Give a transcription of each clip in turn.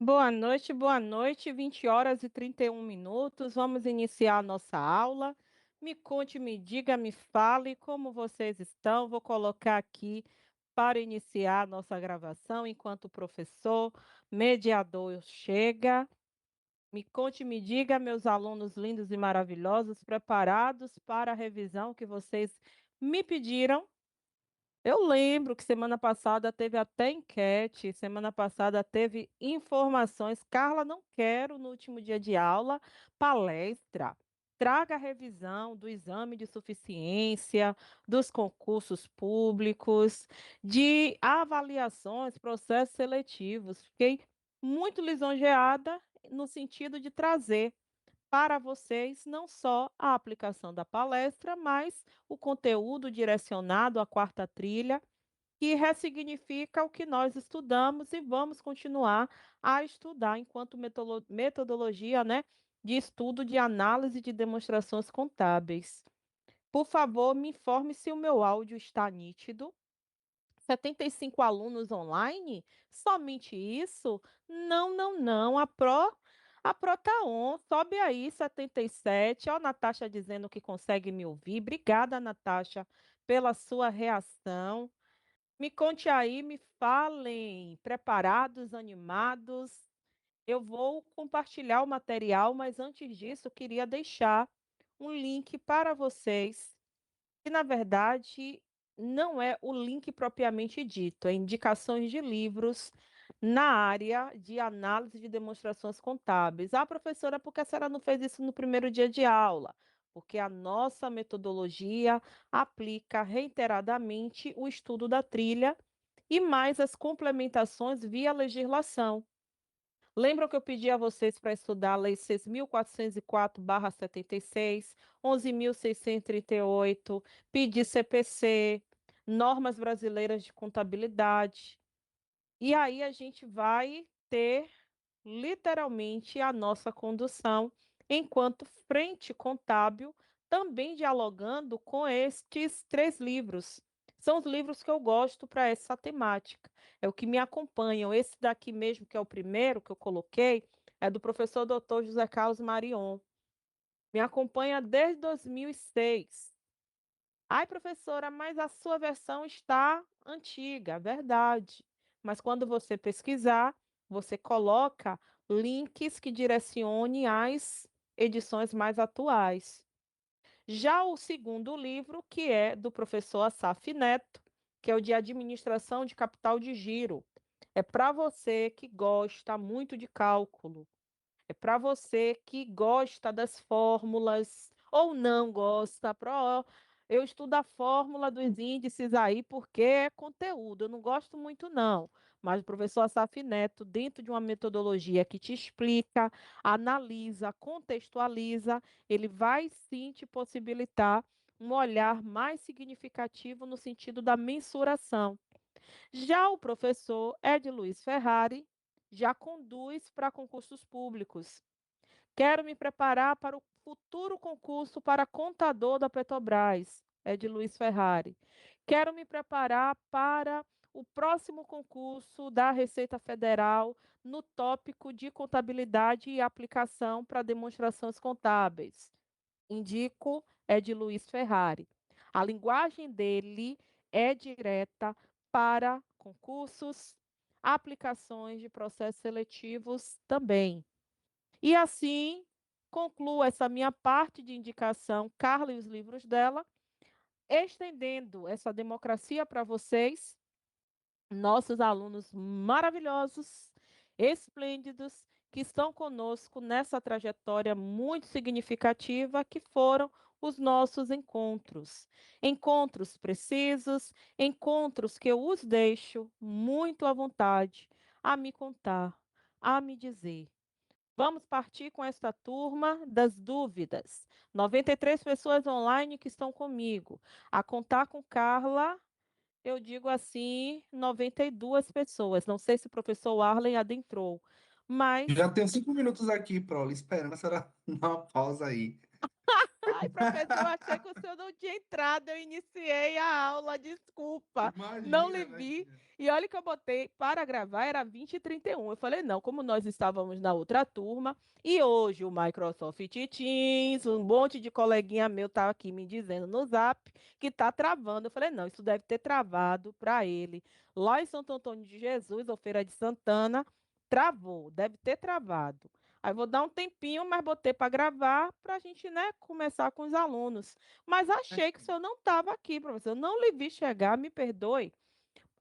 Boa noite, 20 horas e 31 minutos. Vamos iniciar a nossa aula. Me conte, me diga, me fale como vocês estão. Vou colocar aqui para iniciar a nossa gravação enquanto o professor mediador chega. Me conte, me diga, meus alunos lindos e maravilhosos, preparados para a revisão que vocês me pediram? Eu lembro que semana passada teve até enquete, semana passada teve informações. Carla, não quero no último dia de aula palestra. Traga a revisão do exame de suficiência, dos concursos públicos, de avaliações, processos seletivos. Fiquei muito lisonjeada no sentido de trazer para vocês não só a aplicação da palestra, mas o conteúdo direcionado à quarta trilha, que ressignifica o que nós estudamos e vamos continuar a estudar enquanto metodologia, né, de estudo de análise de demonstrações contábeis. Por favor, me informe se o meu áudio está nítido. 75 alunos online? Somente isso? Não, não, não. A Pro tá on. Sobe aí, 77. Ó, a Natasha dizendo que consegue me ouvir. Obrigada, Natasha, pela sua reação. Me conte aí, me falem. Preparados, animados? Eu vou compartilhar o material, mas antes disso, queria deixar um link para vocês que na verdade não é o link propriamente dito, é indicações de livros na área de análise de demonstrações contábeis. Ah, professora, por que a senhora não fez isso no primeiro dia de aula? Porque a nossa metodologia aplica reiteradamente o estudo da trilha e mais as complementações via legislação. Lembram que eu pedi a vocês para estudar a Lei 6.404/76, 11.638, pedi CPC, normas brasileiras de contabilidade. E aí a gente vai ter literalmente a nossa condução enquanto frente contábil, também dialogando com estes três livros. São os livros que eu gosto para essa temática, é o que me acompanham. Esse daqui mesmo, que é o primeiro que eu coloquei, é do professor Dr. José Carlos Marion. Me acompanha desde 2006. Ai, professora, mas a sua versão está antiga, verdade. Mas quando você pesquisar, você coloca links que direcione às edições mais atuais. Já o segundo livro, que é do professor Assaf Neto, que é o de Administração de Capital de Giro. É para você que gosta muito de cálculo. É para você que gosta das fórmulas ou não gosta. Eu estudo a fórmula dos índices aí porque é conteúdo. Eu não gosto muito, não. Mas o professor Assaf Neto, dentro de uma metodologia que te explica, analisa, contextualiza, ele vai sim te possibilitar um olhar mais significativo no sentido da mensuração. Já o professor Ed Luiz Ferrari já conduz para concursos públicos. Quero me preparar para o futuro concurso para contador da Petrobras, é de Luiz Ferrari. Quero me preparar para o próximo concurso da Receita Federal no tópico de contabilidade e aplicação para demonstrações contábeis. Indico é de Luiz Ferrari. A linguagem dele é direta para concursos, aplicações de processos seletivos também. E assim, concluo essa minha parte de indicação, Carla e os livros dela, estendendo essa democracia para vocês, nossos alunos maravilhosos, esplêndidos, que estão conosco nessa trajetória muito significativa que foram os nossos encontros. Encontros precisos, encontros que eu os deixo muito à vontade a me contar, a me dizer. Vamos partir com esta turma das dúvidas. 93 pessoas online que estão comigo. A contar com Carla, eu digo assim, 92 pessoas. Não sei se o professor Arlen adentrou, mas Já tenho 5 minutos aqui, Prole, esperando a senhora dar uma pausa aí. Ai, professor, eu achei que o senhor não tinha entrado, eu iniciei a aula, desculpa, não Imagina, lhe vi. imagina. E olha que eu botei para gravar, era 20h31. Eu falei, não, como nós estávamos na outra turma, e hoje o Microsoft Teams, um monte de coleguinha meu tá aqui me dizendo no Zap que tá travando. Eu falei, não, isso deve ter travado para ele. Lá em Santo Antônio de Jesus, ou Feira de Santana, travou, deve ter travado. Aí vou dar um tempinho, mas botei para gravar para a gente, né, começar com os alunos. Mas achei que o senhor não estava aqui, professor. Eu não lhe vi chegar, me perdoe.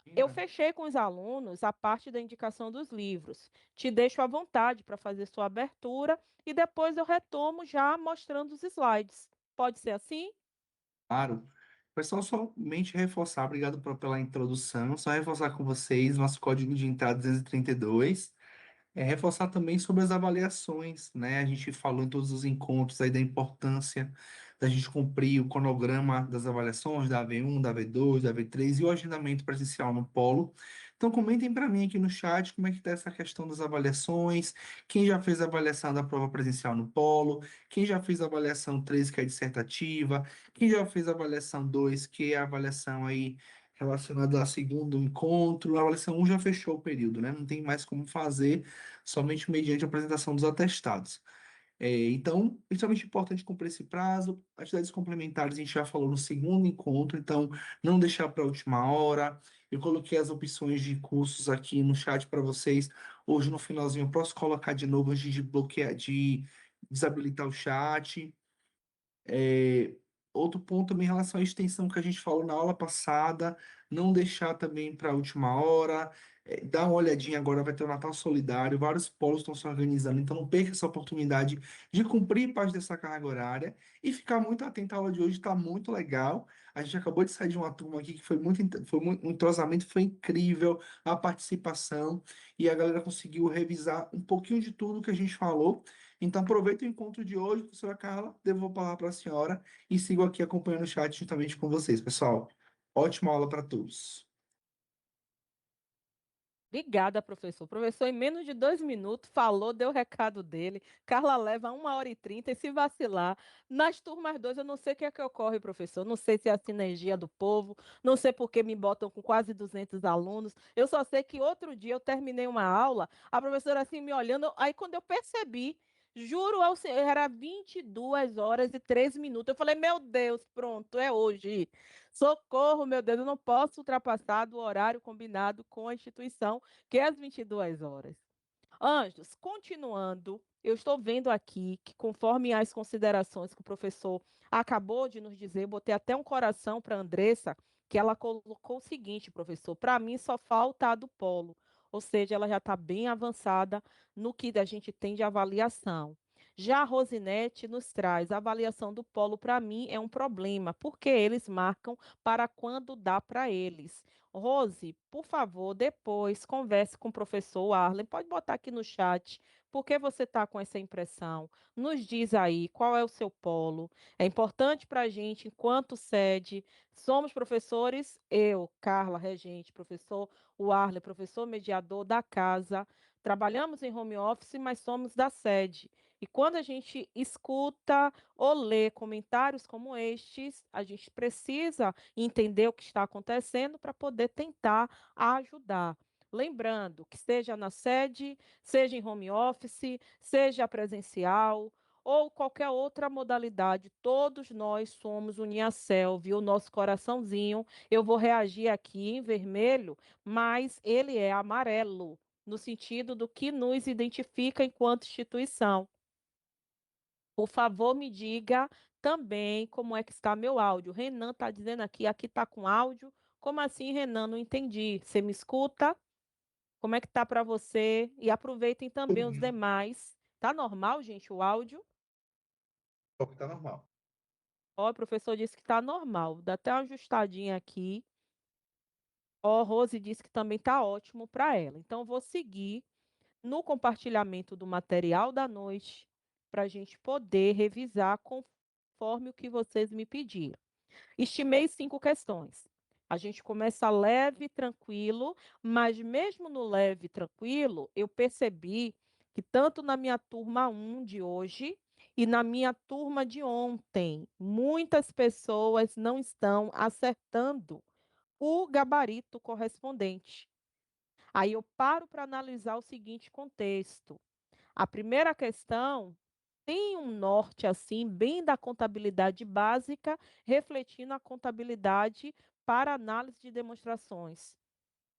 Eu Imagina. fechei com os alunos a parte da indicação dos livros. Te deixo à vontade para fazer sua abertura e depois eu retomo já mostrando os slides. Pode ser assim? Claro. Pessoal, somente reforçar, obrigado pela introdução. Só reforçar com vocês nosso código de entrada 232. Reforçar também sobre as avaliações, né? A gente falou em todos os encontros aí da importância da gente cumprir o cronograma das avaliações da AV1, da AV2, da AV3 e o agendamento presencial no polo. Então, comentem para mim aqui no chat como é que está essa questão das avaliações, quem já fez a avaliação da prova presencial no polo, quem já fez a avaliação 3, que é dissertativa, quem já fez a avaliação 2, que é a avaliação aí relacionada ao segundo encontro. A avaliação um já fechou o período, né? Não tem mais como fazer somente mediante a apresentação dos atestados. Então, extremamente importante cumprir esse prazo. Atividades complementares a gente já falou no segundo encontro, então não deixar para a última hora. Eu coloquei as opções de cursos aqui no chat para vocês. Hoje, no finalzinho, eu posso colocar de novo antes de bloquear, de desabilitar o chat. É, outro ponto também em relação à extensão que a gente falou na aula passada, não deixar também para a última hora, dar uma olhadinha agora, vai ter o Natal Solidário, vários polos estão se organizando, então não perca essa oportunidade de cumprir parte dessa carga horária e ficar muito atento à aula de hoje, está muito legal. A gente acabou de sair de uma turma aqui que um entrosamento, foi incrível a participação e a galera conseguiu revisar um pouquinho de tudo que a gente falou. Então, aproveita o encontro de hoje, professora Carla, devolvo a palavra para a senhora e sigo aqui acompanhando o chat juntamente com vocês, pessoal. Ótima aula para todos. Obrigada, professor. O professor, em menos de 2 minutos, falou, deu o recado dele. Carla leva 1h30 e se vacilar. Nas turmas 2, eu não sei o que é que ocorre, professor. Não sei se é a sinergia do povo, não sei por que me botam com quase 200 alunos. Eu só sei que outro dia eu terminei uma aula, a professora assim me olhando, aí quando eu percebi, juro ao senhor, era 22h03. Eu falei, meu Deus, pronto, é hoje. Socorro, meu Deus, eu não posso ultrapassar do horário combinado com a instituição, que é às 22 horas. Anjos, continuando, eu estou vendo aqui que, conforme as considerações que o professor acabou de nos dizer, eu botei até um coração para a Andressa, que ela colocou o seguinte, professor: para mim só falta a do polo, ou seja, ela já está bem avançada no que a gente tem de avaliação. Já a Rosinete nos traz a avaliação do polo, para mim é um problema, porque eles marcam para quando dá para eles. Rose, por favor, depois converse com o professor Arlen. Pode botar aqui no chat. Por que você está com essa impressão? Nos diz aí qual é o seu polo. É importante para a gente, enquanto sede, somos professores, eu, Carla, regente, professor, o Arlen, professor mediador da casa. Trabalhamos em home office, mas somos da sede. E quando a gente escuta ou lê comentários como estes, a gente precisa entender o que está acontecendo para poder tentar ajudar. Lembrando que seja na sede, seja em home office, seja presencial ou qualquer outra modalidade, todos nós somos Uniacel, viu? Nosso coraçãozinho. Eu vou reagir aqui em vermelho, mas ele é amarelo, no sentido do que nos identifica enquanto instituição. Por favor, me diga também como é que está meu áudio. Renan está dizendo aqui está com áudio. Como assim, Renan? Não entendi. Você me escuta? Como é que tá para você? E aproveitem também os Ouvindo. demais. Tá normal, gente, o áudio? Tá normal. Ó, o professor disse que tá normal. Dá até uma ajustadinha aqui. Ó, Rose disse que também tá ótimo para ela. Então, eu vou seguir no compartilhamento do material da noite para a gente poder revisar conforme o que vocês me pediram. Estimei 5 questões. A gente começa leve, tranquilo, mas mesmo no leve, tranquilo, eu percebi que tanto na minha turma 1 de hoje E na minha turma de ontem, muitas pessoas não estão acertando o gabarito correspondente. Aí eu paro para analisar o seguinte contexto. A primeira questão tem um norte assim, bem da contabilidade básica, refletindo a contabilidade para análise de demonstrações.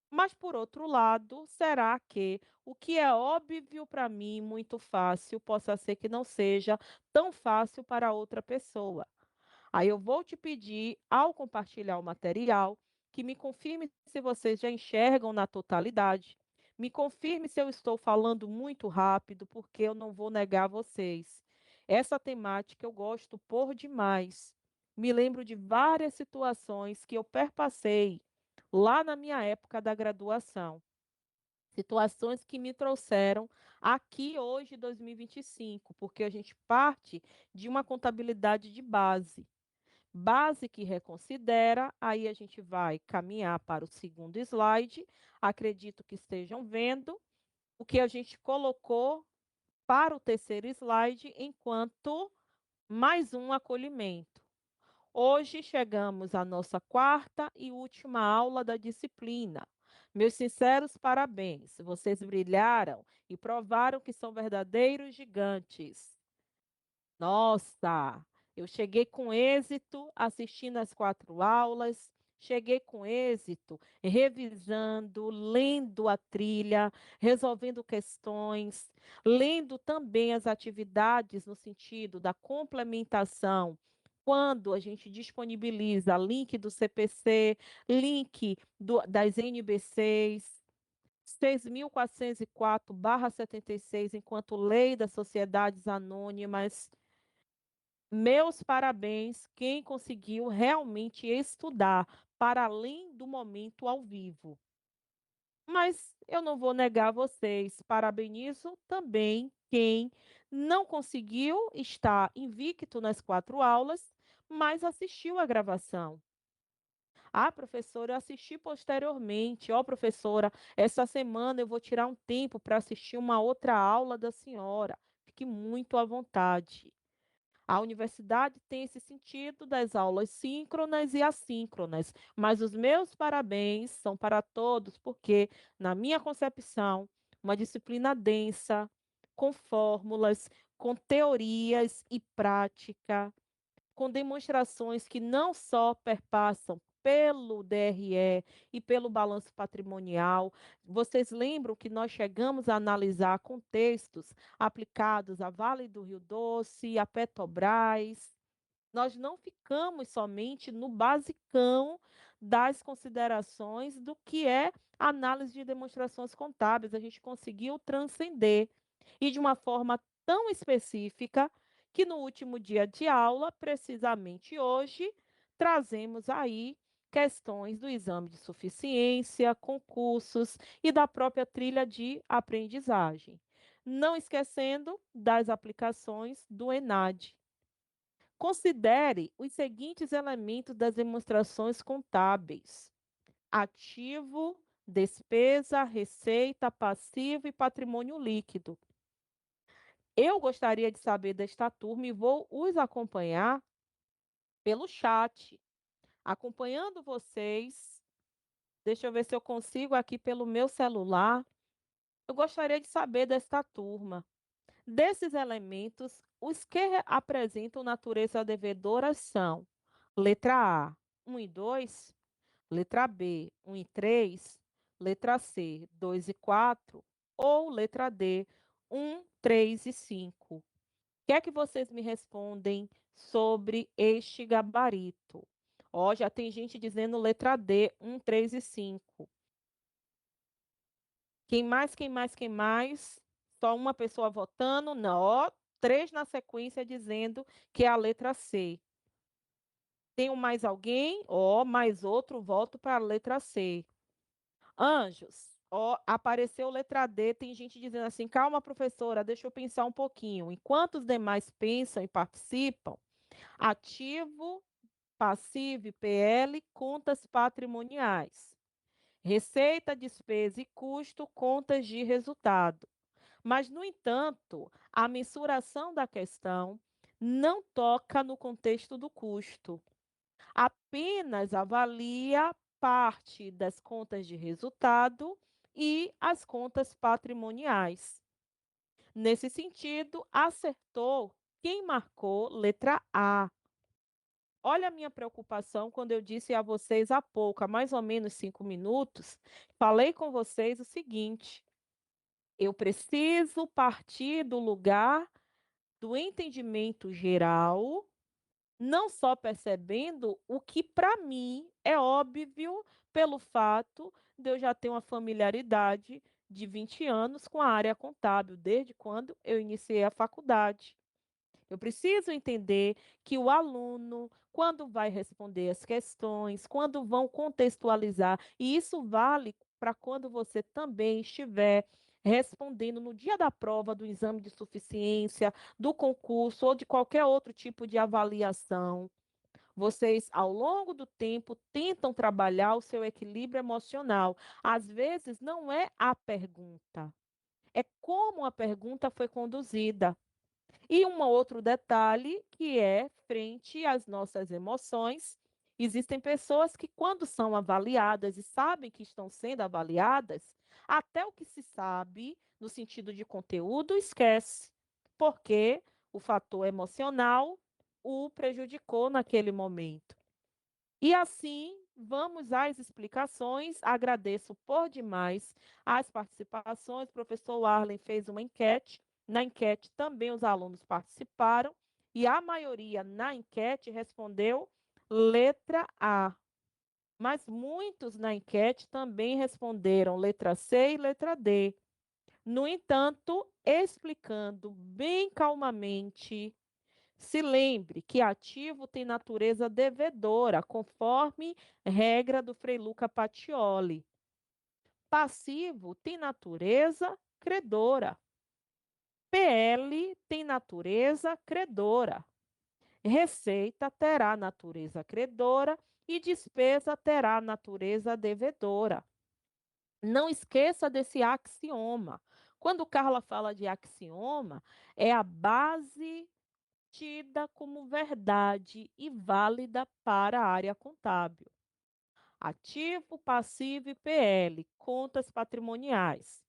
Mas, por outro lado, será que o que é óbvio para mim, muito fácil, possa ser que não seja tão fácil para outra pessoa? Aí eu vou te pedir, ao compartilhar o material, que me confirme se vocês já enxergam na totalidade. Me confirme se eu estou falando muito rápido, porque eu não vou negar a vocês. Essa temática eu gosto por demais. Me lembro de várias situações que eu perpassei lá na minha época da graduação. Situações que me trouxeram aqui hoje, 2025, porque a gente parte de uma contabilidade de base. Base que reconsidera, aí a gente vai caminhar para o segundo slide. Acredito que estejam vendo o que a gente colocou para o terceiro slide enquanto mais um acolhimento. Hoje chegamos à nossa quarta e última aula da disciplina. Meus sinceros parabéns, vocês brilharam e provaram que são verdadeiros gigantes. Nossa, eu cheguei com êxito assistindo as 4 aulas, cheguei com êxito revisando, lendo a trilha, resolvendo questões, lendo também as atividades no sentido da complementação. Quando a gente disponibiliza link do CPC, link das NBCs, 6.404/76, enquanto Lei das Sociedades Anônimas. Meus parabéns, quem conseguiu realmente estudar para além do momento ao vivo. Mas eu não vou negar a vocês, parabenizo também quem não conseguiu estar invicto nas 4 aulas, mas assistiu a gravação. Ah, professora, eu assisti posteriormente. Ó, professora, essa semana eu vou tirar um tempo para assistir uma outra aula da senhora. Fique muito à vontade. A universidade tem esse sentido das aulas síncronas e assíncronas, mas os meus parabéns são para todos, porque, na minha concepção, uma disciplina densa, com fórmulas, com teorias e prática, com demonstrações que não só perpassam pelo DRE e pelo balanço patrimonial. Vocês lembram que nós chegamos a analisar contextos aplicados à Vale do Rio Doce, à Petrobras. Nós não ficamos somente no basicão das considerações do que é análise de demonstrações contábeis, a gente conseguiu transcender e de uma forma tão específica que no último dia de aula, precisamente hoje, trazemos aí questões do exame de suficiência, concursos e da própria trilha de aprendizagem. Não esquecendo das aplicações do ENAD. Considere os seguintes elementos das demonstrações contábeis: ativo, despesa, receita, passivo e patrimônio líquido. Eu gostaria de saber desta turma e vou os acompanhar pelo chat. Acompanhando vocês, deixa eu ver se eu consigo aqui pelo meu celular. Eu gostaria de saber desta turma. Desses elementos, os que apresentam natureza devedora são: letra A, 1 e 2, letra B, 1 e 3, letra C, 2 e 4, ou letra D, 1, 3 e 5. O que é que vocês me respondem sobre este gabarito? Ó, já tem gente dizendo letra D, 1, 3 e 5. Quem mais, quem mais, quem mais? Só uma pessoa votando? Não, ó, 3 na sequência dizendo que é a letra C. Tem mais alguém? Ó, mais outro voto para a letra C. Anjos, ó, apareceu letra D, tem gente dizendo assim: calma, professora, deixa eu pensar um pouquinho. Enquanto os demais pensam e participam, ativo, passivo e PL, contas patrimoniais. Receita, despesa e custo, contas de resultado. Mas, no entanto, a mensuração da questão não toca no contexto do custo, apenas avalia parte das contas de resultado e as contas patrimoniais. Nesse sentido, acertou quem marcou letra A. Olha a minha preocupação quando eu disse a vocês há pouco, há mais ou menos 5 minutos, falei com vocês o seguinte: eu preciso partir do lugar do entendimento geral, não só percebendo o que para mim é óbvio pelo fato de eu já ter uma familiaridade de 20 anos com a área contábil, desde quando eu iniciei a faculdade. Eu preciso entender que o aluno, quando vai responder as questões, quando vão contextualizar, e isso vale para quando você também estiver respondendo no dia da prova, do exame de suficiência, do concurso ou de qualquer outro tipo de avaliação. Vocês, ao longo do tempo, tentam trabalhar o seu equilíbrio emocional. Às vezes, não é a pergunta, é como a pergunta foi conduzida. E um outro detalhe que é frente às nossas emoções, existem pessoas que, quando são avaliadas e sabem que estão sendo avaliadas, até o que se sabe no sentido de conteúdo esquece, porque o fator emocional o prejudicou naquele momento. E assim, vamos às explicações. Agradeço por demais as participações. O professor Arlen fez uma enquete. Na enquete também os alunos participaram e a maioria na enquete respondeu letra A. Mas muitos na enquete também responderam letra C e letra D. No entanto, explicando bem calmamente, se lembre que ativo tem natureza devedora, conforme regra do Frei Luca Pacioli. Passivo tem natureza credora. PL tem natureza credora. Receita terá natureza credora e despesa terá natureza devedora. Não esqueça desse axioma. Quando Carla fala de axioma, é a base tida como verdade e válida para a área contábil. Ativo, passivo e PL, contas patrimoniais.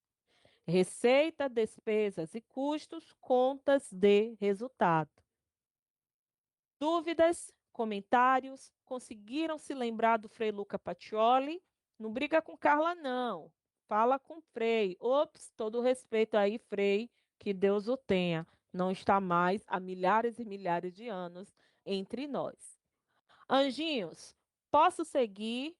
Receita, despesas e custos, contas de resultado. Dúvidas, comentários? Conseguiram se lembrar do Frei Luca Pacioli? Não briga com Carla, não. Fala com o Frei. Ops, todo respeito aí, Frei, que Deus o tenha. Não está mais há milhares e milhares de anos entre nós. Anjinhos, posso seguir?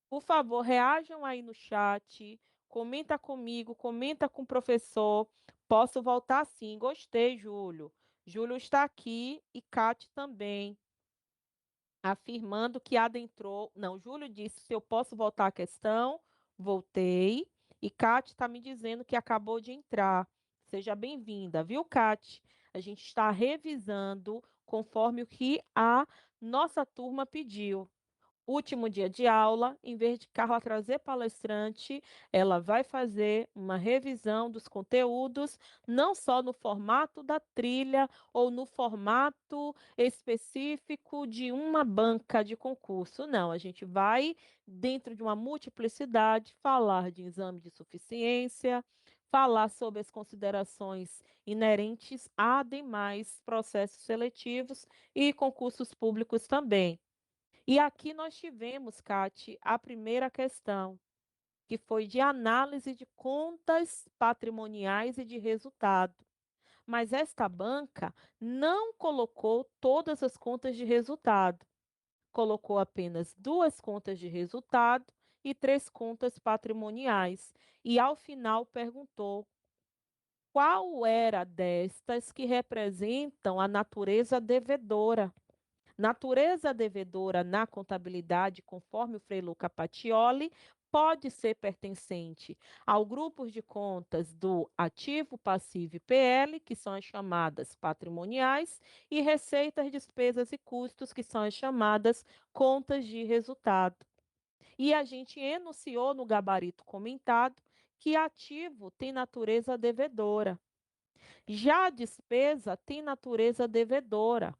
Por favor, reajam aí no chat. Comenta comigo, comenta com o professor. Posso voltar sim. Gostei, Júlio. Júlio está aqui e Cate também, afirmando que adentrou. Não, Júlio disse se eu posso voltar à questão. Voltei. E Cate está me dizendo que acabou de entrar. Seja bem-vinda, viu, Cate? A gente está revisando conforme o que a nossa turma pediu. Último dia de aula, em vez de Carla trazer palestrante, ela vai fazer uma revisão dos conteúdos, não só no formato da trilha ou no formato específico de uma banca de concurso. Não, a gente vai, dentro de uma multiplicidade, falar de exame de suficiência, falar sobre as considerações inerentes a demais processos seletivos e concursos públicos também. E aqui nós tivemos, Cati, a primeira questão, que foi de análise de contas patrimoniais e de resultado. Mas esta banca não colocou todas as contas de resultado, colocou apenas duas contas de resultado e três contas patrimoniais. E ao final perguntou qual era destas que representam a natureza devedora. Natureza devedora na contabilidade, conforme o Frei Luca Pacioli, pode ser pertencente ao grupo de contas do ativo, passivo e PL, que são as chamadas patrimoniais, e receitas, despesas e custos, que são as chamadas contas de resultado. E a gente enunciou no gabarito comentado que ativo tem natureza devedora. Já a despesa tem natureza devedora.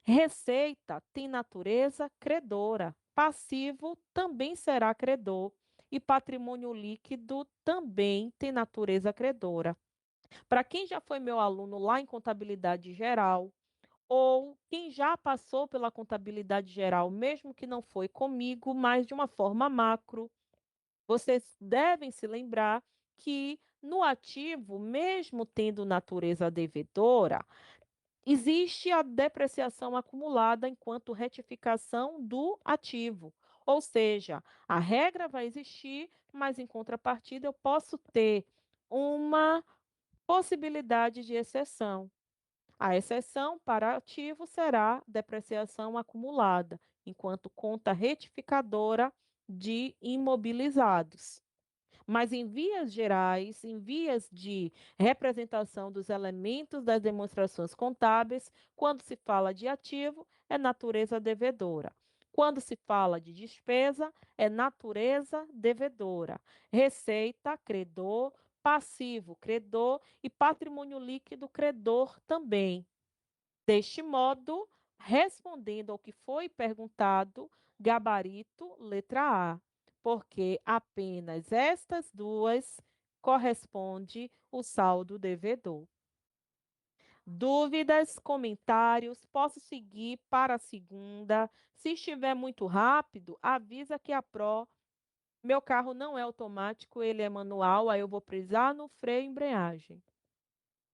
Receita tem natureza credora. Passivo também será credor. E patrimônio líquido também tem natureza credora. Para quem já foi meu aluno lá em contabilidade geral, ou quem já passou pela contabilidade geral, mesmo que não foi comigo, mas de uma forma macro, vocês devem se lembrar que no ativo, mesmo tendo natureza devedora, existe a depreciação acumulada enquanto retificação do ativo. Ou seja, a regra vai existir, mas em contrapartida eu posso ter uma possibilidade de exceção. A exceção para ativo será depreciação acumulada, enquanto conta retificadora de imobilizados. Mas em vias gerais, em vias de representação dos elementos das demonstrações contábeis, quando se fala de ativo, é natureza devedora. Quando se fala de despesa, é natureza devedora. Receita, credor, passivo, credor e patrimônio líquido, credor também. Deste modo, respondendo ao que foi perguntado, gabarito, letra A, porque apenas estas duas corresponde o saldo devedor. Dúvidas, comentários, posso seguir para a segunda. Se estiver muito rápido, avisa que a Pro, meu carro não é automático, ele é manual, aí eu vou precisar no freio e embreagem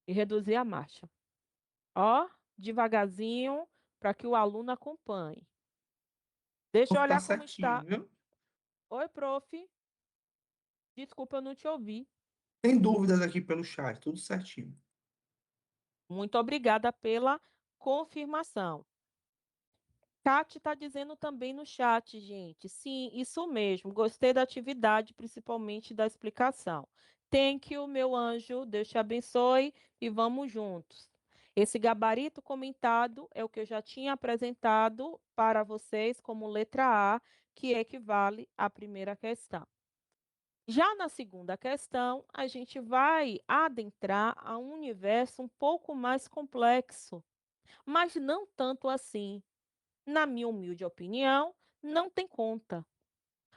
e reduzir a marcha. Ó, devagarzinho, para que o aluno acompanhe. Deixa eu Tá olhar como certinho, está. viu? Oi, prof. Desculpa, eu não te ouvi. Tem dúvidas aqui pelo chat, tudo certinho. Muito obrigada pela confirmação. Kátia está dizendo também no chat, gente. Sim, isso mesmo. Gostei da atividade, principalmente da explicação. Thank you, meu anjo. Deus te abençoe e vamos juntos. Esse gabarito comentado é o que eu já tinha apresentado para vocês como letra A, que equivale à primeira questão. Já na segunda questão, a gente vai adentrar a um universo um pouco mais complexo, mas não tanto assim. Na minha humilde opinião, não tem conta.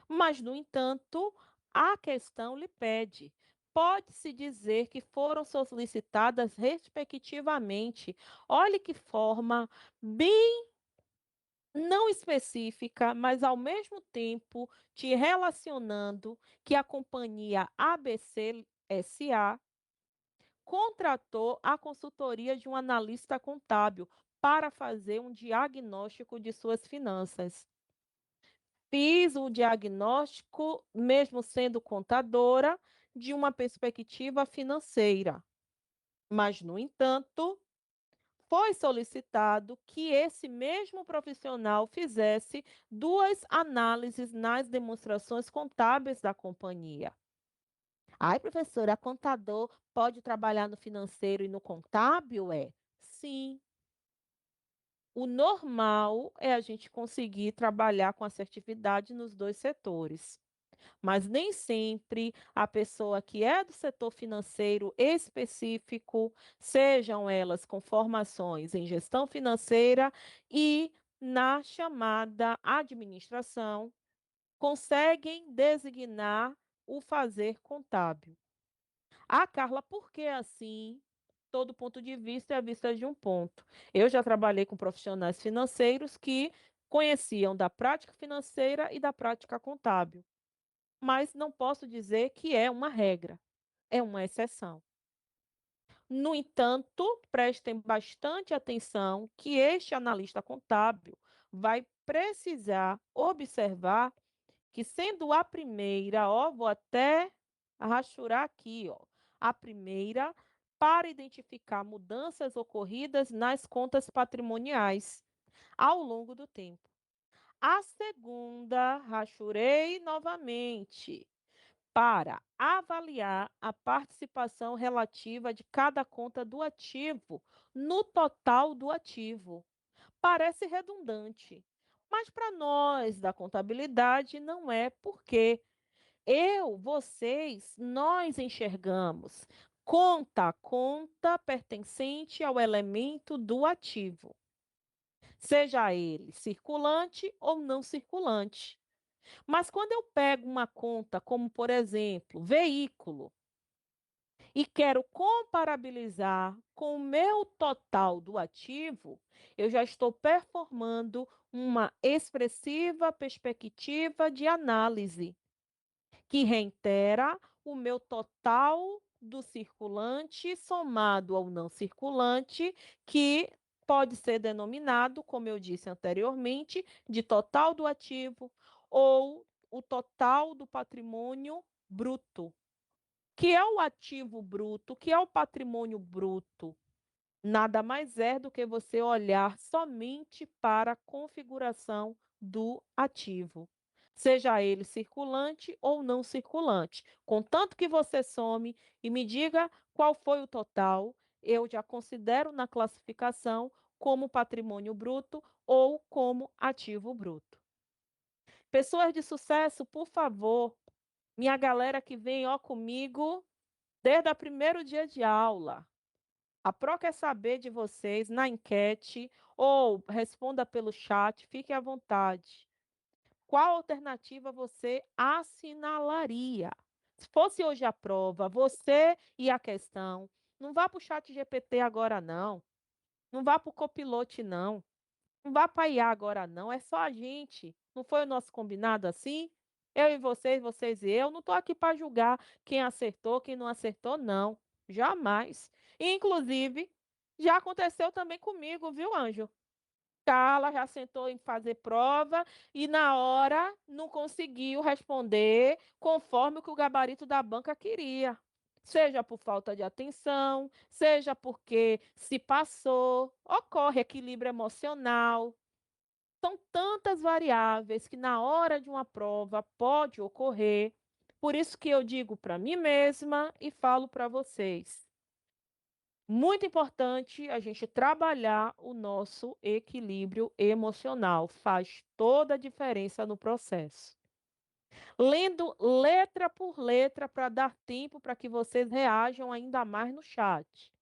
Mas, no entanto, a questão lhe pede. Pode-se dizer que foram solicitadas respectivamente. Olhe que forma bem não específica, mas ao mesmo tempo te relacionando que a companhia ABC SA contratou a consultoria de um analista contábil para fazer um diagnóstico de suas finanças. Fiz o diagnóstico, mesmo sendo contadora, de uma perspectiva financeira. Mas, no entanto, foi solicitado que esse mesmo profissional fizesse duas análises nas demonstrações contábeis da companhia. Ai, professora, contador pode trabalhar no financeiro e no contábil? É? Sim. O normal é a gente conseguir trabalhar com assertividade nos dois setores. Mas nem sempre a pessoa que é do setor financeiro específico, sejam elas com formações em gestão financeira e na chamada administração, conseguem designar o fazer contábil. Ah, Carla, por que assim? Todo ponto de vista é a vista de um ponto. Eu já trabalhei com profissionais financeiros que conheciam da prática financeira e da prática contábil, mas não posso dizer que é uma regra, é uma exceção. No entanto, prestem bastante atenção que este analista contábil vai precisar observar que, sendo a primeira, ó, vou até rachurar aqui, ó, a primeira para identificar mudanças ocorridas nas contas patrimoniais ao longo do tempo. A segunda, rachurei novamente para avaliar a participação relativa de cada conta do ativo no total do ativo. Parece redundante, mas para nós da contabilidade não é, porque Vocês, nós enxergamos conta a conta pertencente ao elemento do ativo, seja ele circulante ou não circulante. Mas quando eu pego uma conta, como por exemplo, veículo, e quero comparabilizar com o meu total do ativo, eu já estou performando uma expressiva perspectiva de análise, que reitera o meu total do circulante somado ao não circulante, que pode ser denominado, como eu disse anteriormente, de total do ativo ou o total do patrimônio bruto. Que é o ativo bruto, que é o patrimônio bruto? Nada mais é do que você olhar somente para a configuração do ativo, seja ele circulante ou não circulante. Contanto que você some e me diga qual foi o total, eu já considero na classificação como patrimônio bruto ou como ativo bruto. Pessoas de sucesso, por favor, minha galera que vem ó comigo desde o primeiro dia de aula. A Pro quer saber de vocês na enquete ou responda pelo chat, fique à vontade. Qual alternativa você assinalaria? Se fosse hoje a prova, você e a questão, não vá para o chat GPT agora, não. Não vá para o copilote, não. Não vá para IA agora, não. É só a gente. Não foi o nosso combinado assim? Eu e vocês, vocês e eu. Não estou aqui para julgar quem acertou, quem não acertou, não. Jamais. Inclusive, já aconteceu também comigo, viu, Anjo? Carla já sentou em fazer prova e na hora não conseguiu responder conforme o que o gabarito da banca queria. Seja por falta de atenção, seja porque se passou, ocorre equilíbrio emocional. São tantas variáveis que na hora de uma prova pode ocorrer. Por isso que eu digo para mim mesma e falo para vocês. Muito importante a gente trabalhar o nosso equilíbrio emocional. Faz toda a diferença no processo. Lendo letra por letra para dar tempo para que vocês reajam ainda mais no chat.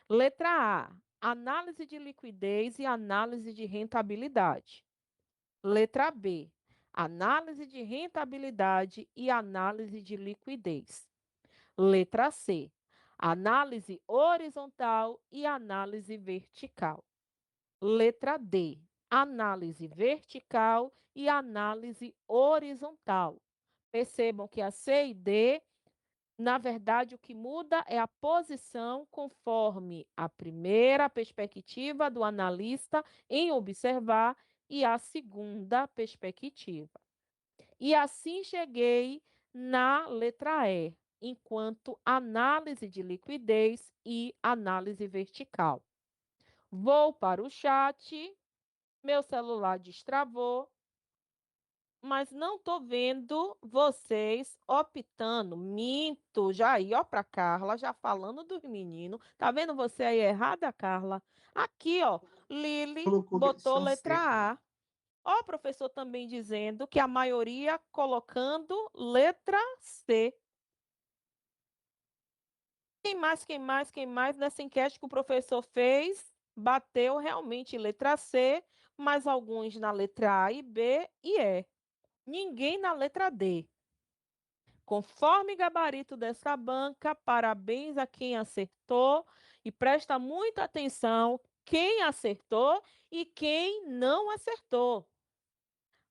Letra A: análise de liquidez e análise de rentabilidade. Letra B: análise de rentabilidade e análise de liquidez. Letra C: análise horizontal e análise vertical. Letra D: análise vertical e análise horizontal. Percebam que a C e D, na verdade, o que muda é a posição conforme a primeira perspectiva do analista em observar e a segunda perspectiva. E assim cheguei na letra E, enquanto análise de liquidez e análise vertical. Vou para o chat, meu celular destravou, mas não estou vendo vocês optando. Minto, já aí, ó, para Carla, já falando dos meninos. Tá vendo você aí errada, Carla? Aqui, ó, Lili Colocou que botou opção C. letra A. Ó, o professor também dizendo que a maioria colocando letra C. Quem mais, quem mais, quem mais nessa enquete que o professor fez? Bateu realmente letra C, mas alguns na letra A e B e E. Ninguém na letra D. Conforme gabarito dessa banca, parabéns a quem acertou e presta muita atenção quem acertou e quem não acertou.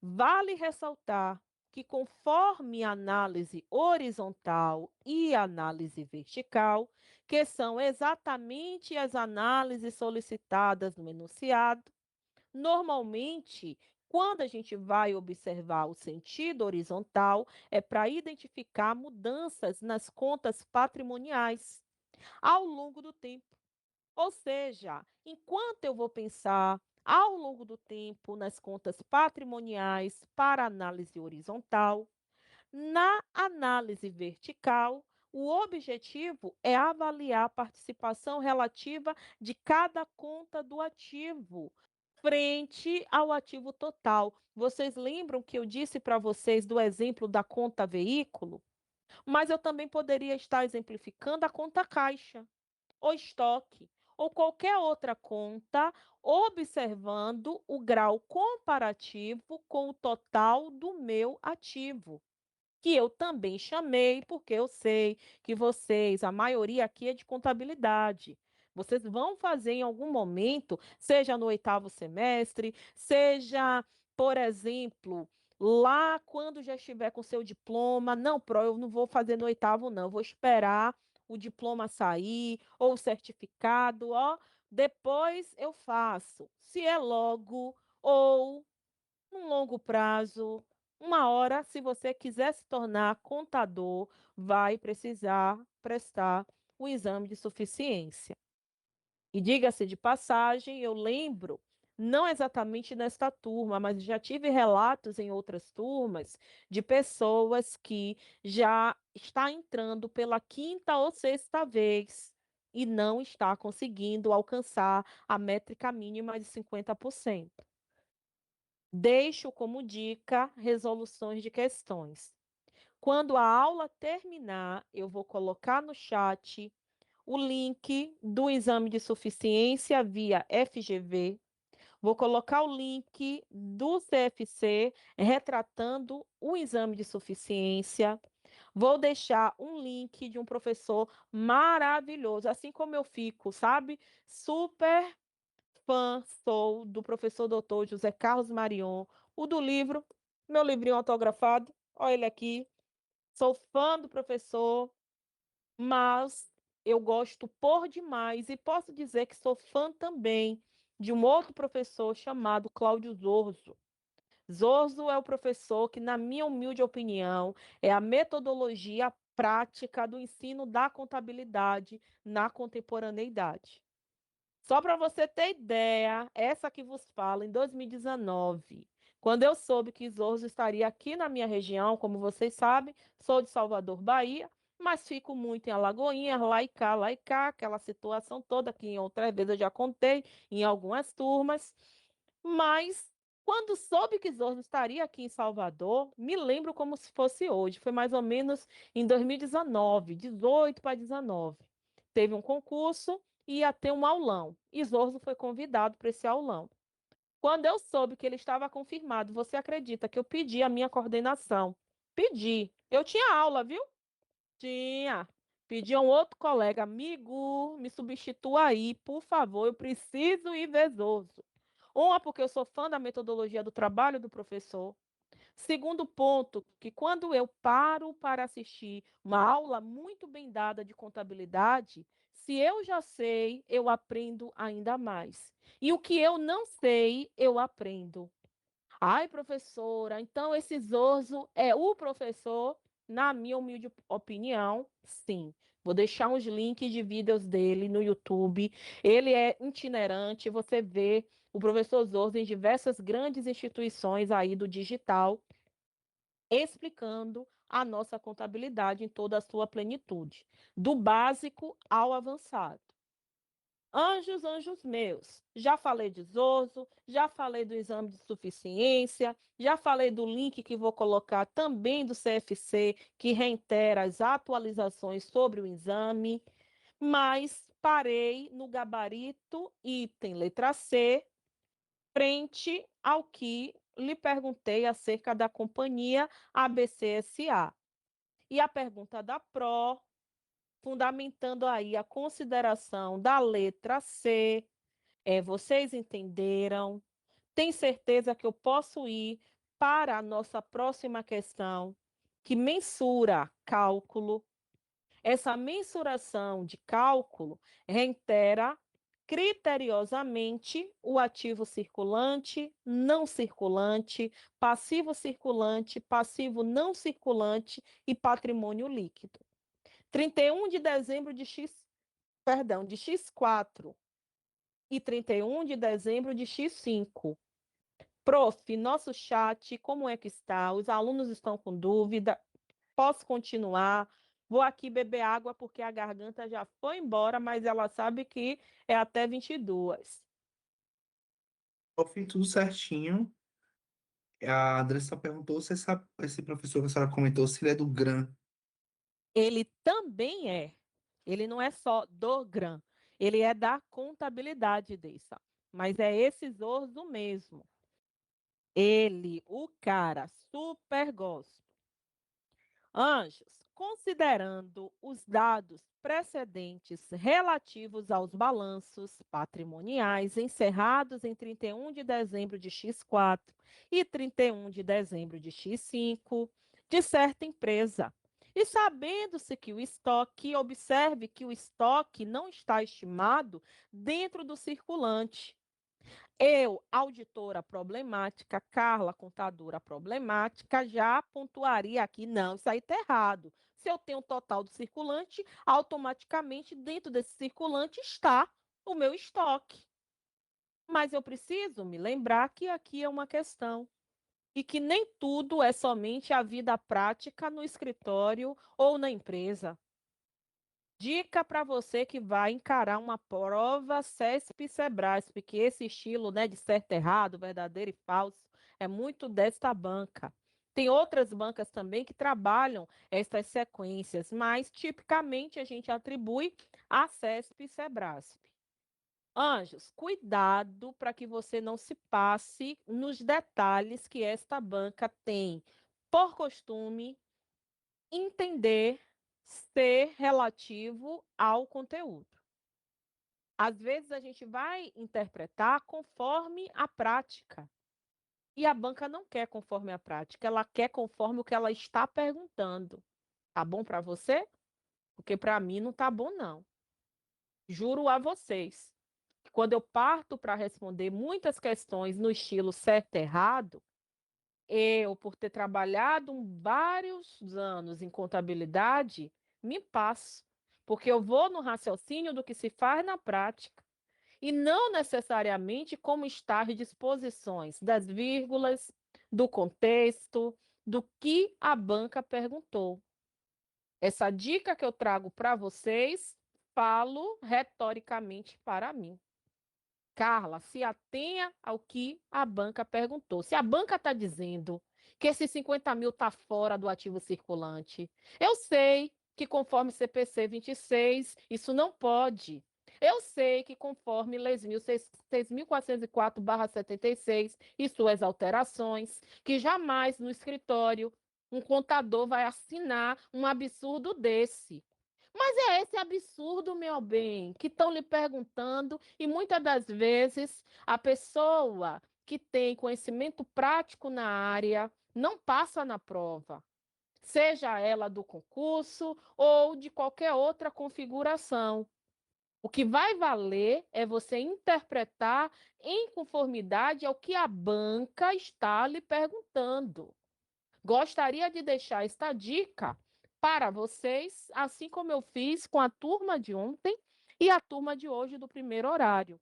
Vale ressaltar que, conforme a análise horizontal e análise vertical, que são exatamente as análises solicitadas no enunciado, normalmente, quando a gente vai observar o sentido horizontal, é para identificar mudanças nas contas patrimoniais ao longo do tempo. Ou seja, enquanto eu vou pensar ao longo do tempo nas contas patrimoniais para análise horizontal, na análise vertical, o objetivo é avaliar a participação relativa de cada conta do ativo frente ao ativo total. Vocês lembram que eu disse para vocês do exemplo da conta veículo? Mas eu também poderia estar exemplificando a conta caixa, ou estoque, ou qualquer outra conta, observando o grau comparativo com o total do meu ativo, que eu também chamei, porque eu sei que vocês, a maioria aqui é de contabilidade. Vocês vão fazer em algum momento, seja no oitavo semestre, seja, por exemplo, lá quando já estiver com seu diploma. Não, Pro, eu não vou fazer no oitavo, não. Eu vou esperar o diploma sair ou o certificado, ó. Depois eu faço. Se é logo ou um longo prazo, uma hora, se você quiser se tornar contador, vai precisar prestar o exame de suficiência. E diga-se de passagem, eu lembro, não exatamente nesta turma, mas já tive relatos em outras turmas de pessoas que já está entrando pela quinta ou sexta vez e não está conseguindo alcançar a métrica mínima de 50%. Deixo como dica resoluções de questões. Quando a aula terminar, eu vou colocar no chat o link do exame de suficiência via FGV. Vou colocar o link do CFC retratando o exame de suficiência. Vou deixar um link de um professor maravilhoso, assim como eu fico, sabe? Super fã sou do professor doutor José Carlos Marion, o do livro, meu livrinho autografado, olha ele aqui. Sou fã do professor, mas eu gosto por demais e posso dizer que sou fã também de um outro professor chamado Cláudio Zorzo. Zorzo é o professor que, na minha humilde opinião, é a metodologia prática do ensino da contabilidade na contemporaneidade. Só para você ter ideia, essa que vos falo, em 2019, quando eu soube que Zorzo estaria aqui na minha região, como vocês sabem, sou de Salvador, Bahia, mas fico muito em Alagoinhas, lá e cá, aquela situação toda que em outras vezes eu já contei em algumas turmas. Mas quando soube que Zorzo estaria aqui em Salvador, me lembro como se fosse hoje, foi mais ou menos em 2019, 18 para 19. Teve um concurso ia ter um aulão. E Zorzo foi convidado para esse aulão. Quando eu soube que ele estava confirmado, você acredita que eu pedi a minha coordenação? Pedi. Eu tinha aula, viu? Tinha. Pedi a um outro colega, amigo, me substitua aí, por favor, eu preciso ir ver Zorzo. Uma, porque eu sou fã da metodologia do trabalho do professor. Segundo ponto, que quando eu paro para assistir uma aula muito bem dada de contabilidade, se eu já sei, eu aprendo ainda mais. E o que eu não sei, eu aprendo. Ai, professora, então esse Zorzo é o professor? Na minha humilde opinião, sim. Vou deixar uns links de vídeos dele no YouTube. Ele é itinerante, você vê o professor Zorzo em diversas grandes instituições aí do digital explicando a nossa contabilidade em toda a sua plenitude, do básico ao avançado. Anjos, anjos meus, já falei de Zoso, já falei do exame de suficiência, já falei do link que vou colocar também do CFC, que reitera as atualizações sobre o exame, mas parei no gabarito item letra C, frente ao que lhe perguntei acerca da companhia ABCSA. E a pergunta da PRO, fundamentando aí a consideração da letra C, vocês entenderam? Tem certeza que eu posso ir para a nossa próxima questão, que mensura cálculo. Essa mensuração de cálculo reitera criteriosamente o ativo circulante, não circulante, passivo não circulante e patrimônio líquido. 31 de dezembro de X, perdão, de X4 e 31 de dezembro de X5. Prof, nosso chat, como é que está? Os alunos estão com dúvida? Posso continuar? Vou aqui beber água porque a garganta já foi embora, mas ela sabe que é até 22. Eu fiz tudo certinho. A Andressa perguntou se esse professor que a senhora comentou se ele é do GRAM. Ele também é. Ele não é só do GRAM, ele é da contabilidade dessa. Mas é esse Zorzo mesmo. Ele, o cara, super gosto. Anjos, considerando os dados precedentes relativos aos balanços patrimoniais encerrados em 31 de dezembro de X4 e 31 de dezembro de X5 de certa empresa, e sabendo-se que o estoque, observe que o estoque não está estimado dentro do circulante, eu, auditora problemática, Carla, contadora problemática, já pontuaria aqui, não, isso aí está errado. Se eu tenho o total do circulante, automaticamente dentro desse circulante está o meu estoque. Mas eu preciso me lembrar que aqui é uma questão e que nem tudo é somente a vida prática no escritório ou na empresa. Dica para você que vai encarar uma prova CESP e Sebrasp, que esse estilo, né, de certo e errado, verdadeiro e falso, é muito desta banca. Tem outras bancas também que trabalham essas sequências, mas tipicamente a gente atribui a CESP e Sebrasp. Anjos, cuidado para que você não se passe nos detalhes que esta banca tem por costume entender ser relativo ao conteúdo. Às vezes a gente vai interpretar conforme a prática. E a banca não quer conforme a prática, ela quer conforme o que ela está perguntando. Tá bom para você? Porque para mim não tá bom, não. Juro a vocês que quando eu parto para responder muitas questões no estilo certo e errado, eu, por ter trabalhado vários anos em contabilidade, me passo, porque eu vou no raciocínio do que se faz na prática e não necessariamente como está as disposições das vírgulas, do contexto, do que a banca perguntou. Essa dica que eu trago para vocês, falo retoricamente para mim. Carla, se atenha ao que a banca perguntou. Se a banca está dizendo que esses 50 mil está fora do ativo circulante, eu sei que conforme CPC 26, isso não pode. Eu sei que conforme Leis 6.404/76 e suas alterações, que jamais no escritório um contador vai assinar um absurdo desse. Mas é esse absurdo, meu bem, que estão lhe perguntando, e muitas das vezes a pessoa que tem conhecimento prático na área não passa na prova, seja ela do concurso ou de qualquer outra configuração. O que vai valer é você interpretar em conformidade ao que a banca está lhe perguntando. Gostaria de deixar esta dica para vocês, assim como eu fiz com a turma de ontem e a turma de hoje do primeiro horário.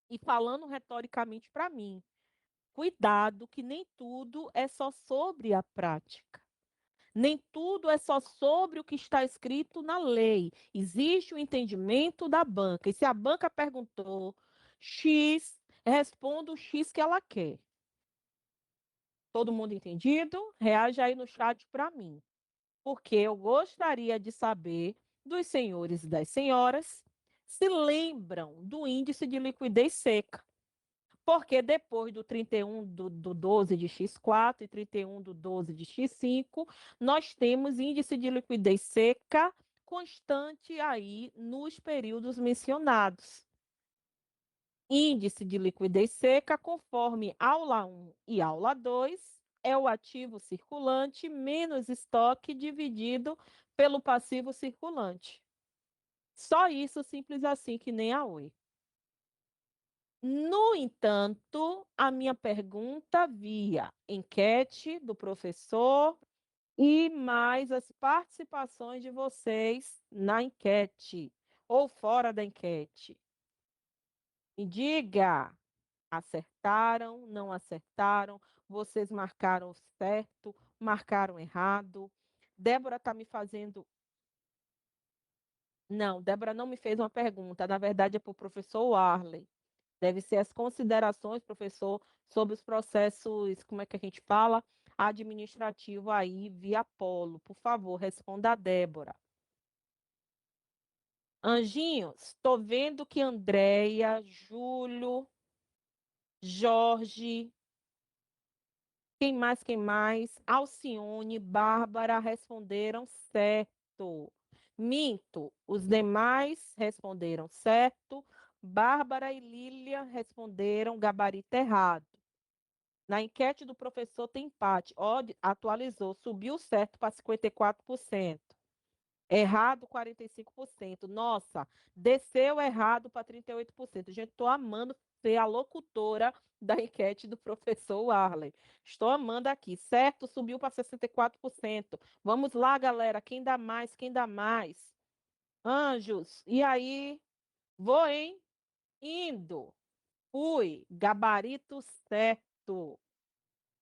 E falando retoricamente para mim, cuidado que nem tudo é só sobre a prática. Nem tudo é só sobre o que está escrito na lei. Existe o entendimento da banca. E se a banca perguntou X, responda o X que ela quer. Todo mundo entendido? Reage aí no chat para mim, porque eu gostaria de saber dos senhores e das senhoras se lembram do índice de liquidez seca. Porque depois do 31 do 12 de X4 e 31 do 12 de X5, nós temos índice de liquidez seca constante aí nos períodos mencionados. Índice de liquidez seca, conforme aula 1 e aula 2, é o ativo circulante menos estoque dividido pelo passivo circulante. Só isso, simples assim, que nem a Oi. No entanto, a minha pergunta via enquete do professor e mais as participações de vocês na enquete ou fora da enquete. Me diga, acertaram, não acertaram, vocês marcaram certo, marcaram errado. Débora está me fazendo. Não, Débora não me fez uma pergunta, na verdade é para o professor Warley. Deve ser as considerações, professor, sobre os processos, como é que a gente fala? Administrativo aí, via Polo. Por favor, responda a Débora. Anjinhos, estou vendo que Andréia, Júlio, Jorge, quem mais, quem mais? Alcione, Bárbara responderam certo. Minto, os demais responderam certo. Bárbara e Lília responderam gabarito errado. Na enquete do professor tem empate. Ó, atualizou, subiu certo para 54%. Errado, 45%. Nossa, desceu errado para 38%. Gente, estou amando ser a locutora da enquete do professor Arley. Estou amando aqui. Certo, subiu para 64%. Vamos lá, galera. Quem dá mais? Quem dá mais? Anjos, e aí? Vou, hein? Indo. Fui. Gabarito certo.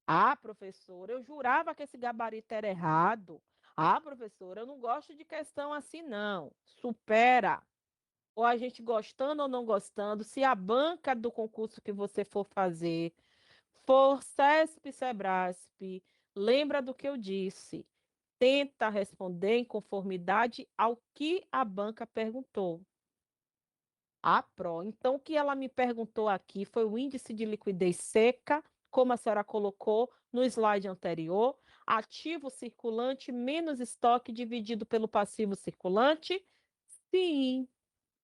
Ah, professora, eu jurava que esse gabarito era errado. Ah, professora, eu não gosto de questão assim, não. Supera. Ou a gente gostando ou não gostando, se a banca do concurso que você for fazer for CESP, Sebrasp, lembra do que eu disse. Tenta responder em conformidade ao que a banca perguntou. A PRO. Então, o que ela me perguntou aqui foi o índice de liquidez seca, como a senhora colocou no slide anterior, ativo circulante menos estoque dividido pelo passivo circulante? Sim,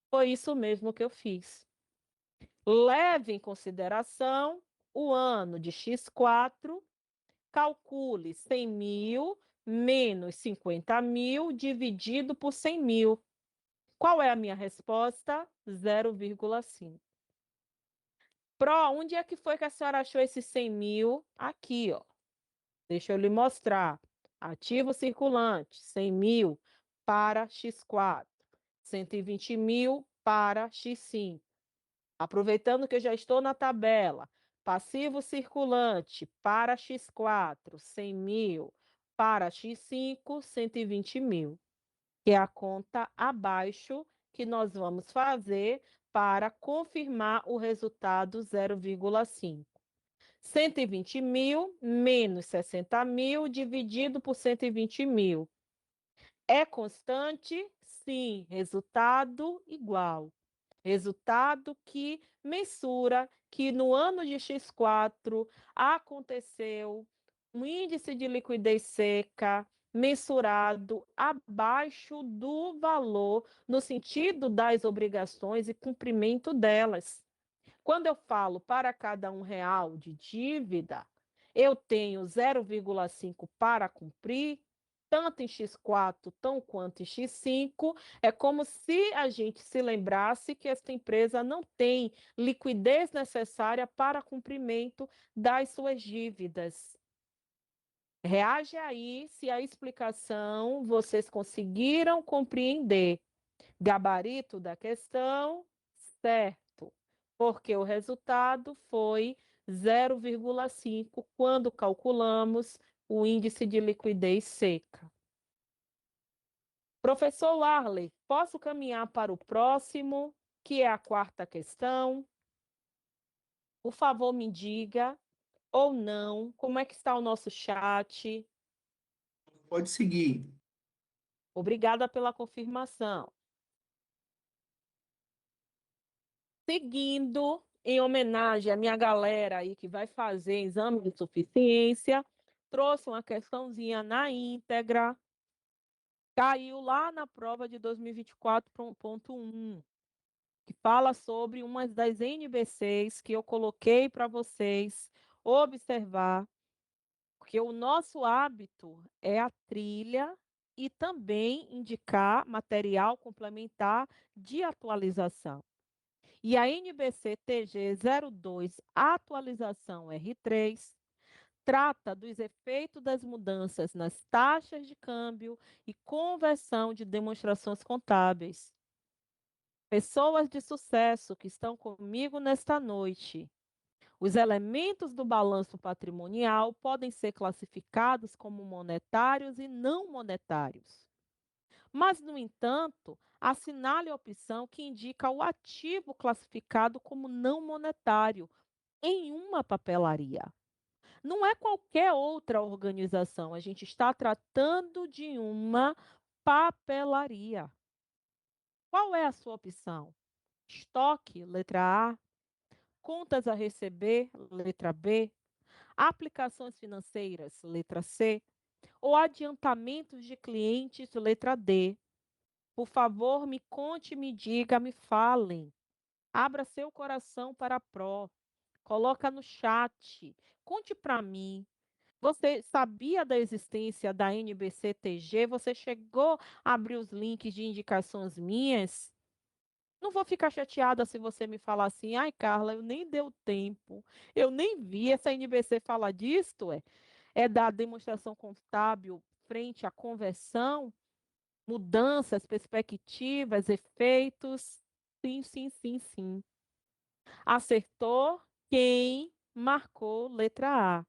foi isso mesmo que eu fiz. Leve em consideração o ano de X4, calcule 100 mil menos 50 mil dividido por 100 mil. Qual é a minha resposta? 0,5. Pro, onde é que foi que a senhora achou esses 100 mil? Aqui, ó. Deixa eu lhe mostrar. Ativo circulante, 100 mil para X4. 120 mil para X5. Aproveitando que eu já estou na tabela. Passivo circulante para X4, 100 mil. Para X5, 120 mil. Que é a conta abaixo que nós vamos fazer para confirmar o resultado 0,5. 120 mil menos 60 mil dividido por 120 mil. É constante? Sim. Resultado igual. Resultado que mensura que no ano de X4 aconteceu um índice de liquidez seca mensurado abaixo do valor no sentido das obrigações e cumprimento delas. Quando eu falo para cada R$ 1 de dívida, eu tenho 0,5 para cumprir, tanto em X4, tão quanto em X5. É como se a gente se lembrasse que esta empresa não tem liquidez necessária para cumprimento das suas dívidas. Reage aí se a explicação vocês conseguiram compreender. Gabarito da questão, certo, porque o resultado foi 0,5 quando calculamos o índice de liquidez seca. Professor Warley, posso caminhar para o próximo, que é a quarta questão? Por favor, me diga, ou não, como é que está o nosso chat? Pode seguir. Obrigada pela confirmação. Seguindo, em homenagem à minha galera aí que vai fazer exame de suficiência, trouxe uma questãozinha na íntegra, caiu lá na prova de 2024.1, que fala sobre uma das NBCs que eu coloquei para vocês observar, porque o nosso hábito é a trilha e também indicar material complementar de atualização. E a NBC-TG 02, atualização R3, trata dos efeitos das mudanças nas taxas de câmbio e conversão de demonstrações contábeis. Pessoas de sucesso que estão comigo nesta noite. Os elementos do balanço patrimonial podem ser classificados como monetários e não monetários. Mas, no entanto, Assinale a opção que indica o ativo classificado como não monetário em uma papelaria. Não é qualquer outra organização, a gente está tratando de uma papelaria. Qual é a sua opção? Estoque, letra A, contas a receber, letra B, aplicações financeiras, letra C, ou adiantamentos de clientes, letra D. Por favor, me conte, me diga, me falem. Abra seu coração para a Pro. Coloca no chat. Conte para mim. Você sabia da existência da NBCTG? Você chegou a abrir os links de indicações minhas? Não vou ficar chateada se você me falar assim, ai, Carla, eu nem deu tempo, eu nem vi essa NBC falar disto, é da demonstração contábil frente à conversão, mudanças, perspectivas, efeitos. Sim, sim, sim, sim. Acertou quem marcou letra A.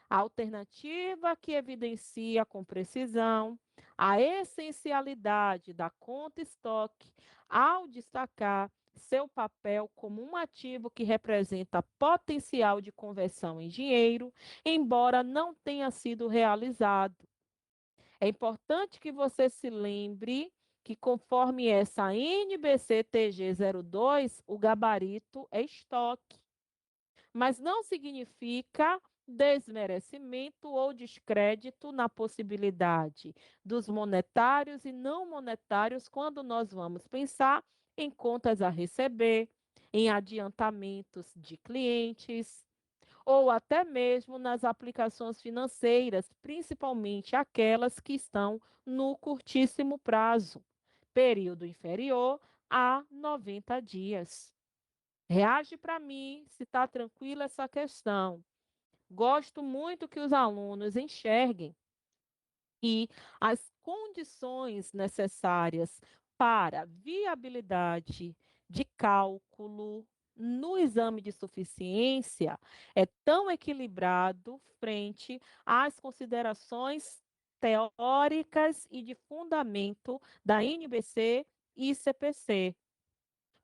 A alternativa que evidencia com precisão a essencialidade da conta estoque ao destacar seu papel como um ativo que representa potencial de conversão em dinheiro, embora não tenha sido realizado. É importante que você se lembre que, conforme essa NBC-TG02, o gabarito é estoque, mas não significa desmerecimento ou descrédito na possibilidade dos monetários e não monetários quando nós vamos pensar em contas a receber, em adiantamentos de clientes, ou até mesmo nas aplicações financeiras, principalmente aquelas que estão no curtíssimo prazo, período inferior a 90 dias. Reage para mim se está tranquila essa questão. Gosto muito que os alunos enxerguem que as condições necessárias para viabilidade de cálculo no exame de suficiência é tão equilibrado frente às considerações teóricas e de fundamento da NBC e CPC.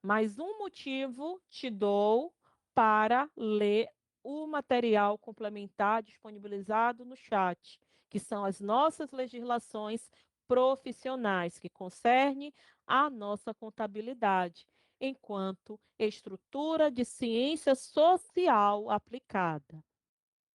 Mais um motivo te dou para ler o material complementar disponibilizado no chat, que são as nossas legislações profissionais, que concerne a nossa contabilidade, enquanto estrutura de ciência social aplicada.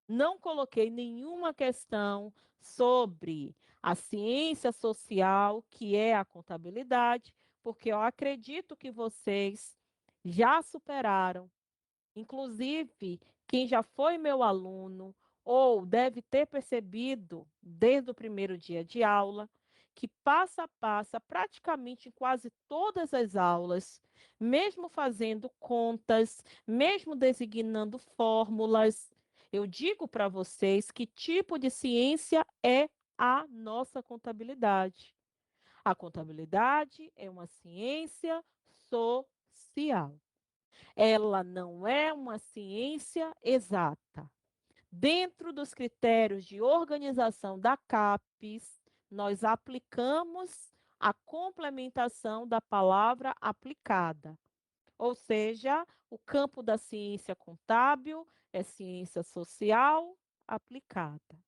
Não coloquei nenhuma questão sobre a ciência social, que é a contabilidade, porque eu acredito que vocês já superaram. Inclusive, quem já foi meu aluno ou deve ter percebido desde o primeiro dia de aula que passo a passo, praticamente em quase todas as aulas, mesmo fazendo contas, mesmo designando fórmulas, eu digo para vocês que tipo de ciência é a nossa contabilidade. A contabilidade é uma ciência social. Ela não é uma ciência exata. Dentro dos critérios de organização da CAPES, nós aplicamos a complementação da palavra aplicada. Ou seja, o campo da ciência contábil é ciência social aplicada.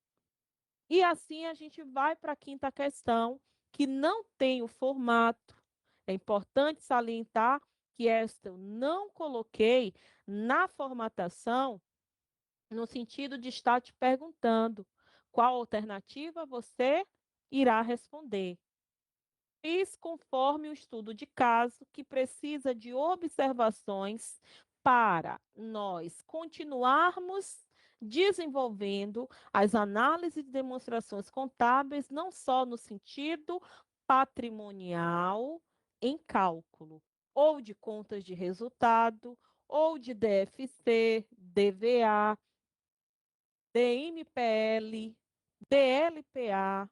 E assim a gente vai para a quinta questão, que não tem o formato. É importante salientar que esta eu não coloquei na formatação, no sentido de estar te perguntando qual alternativa você irá responder. Fiz conforme o estudo de caso, que precisa de observações para nós continuarmos desenvolvendo as análises e demonstrações contábeis, não só no sentido patrimonial, em cálculo, ou de contas de resultado, ou de DFC, DVA, DMPL, DLPA,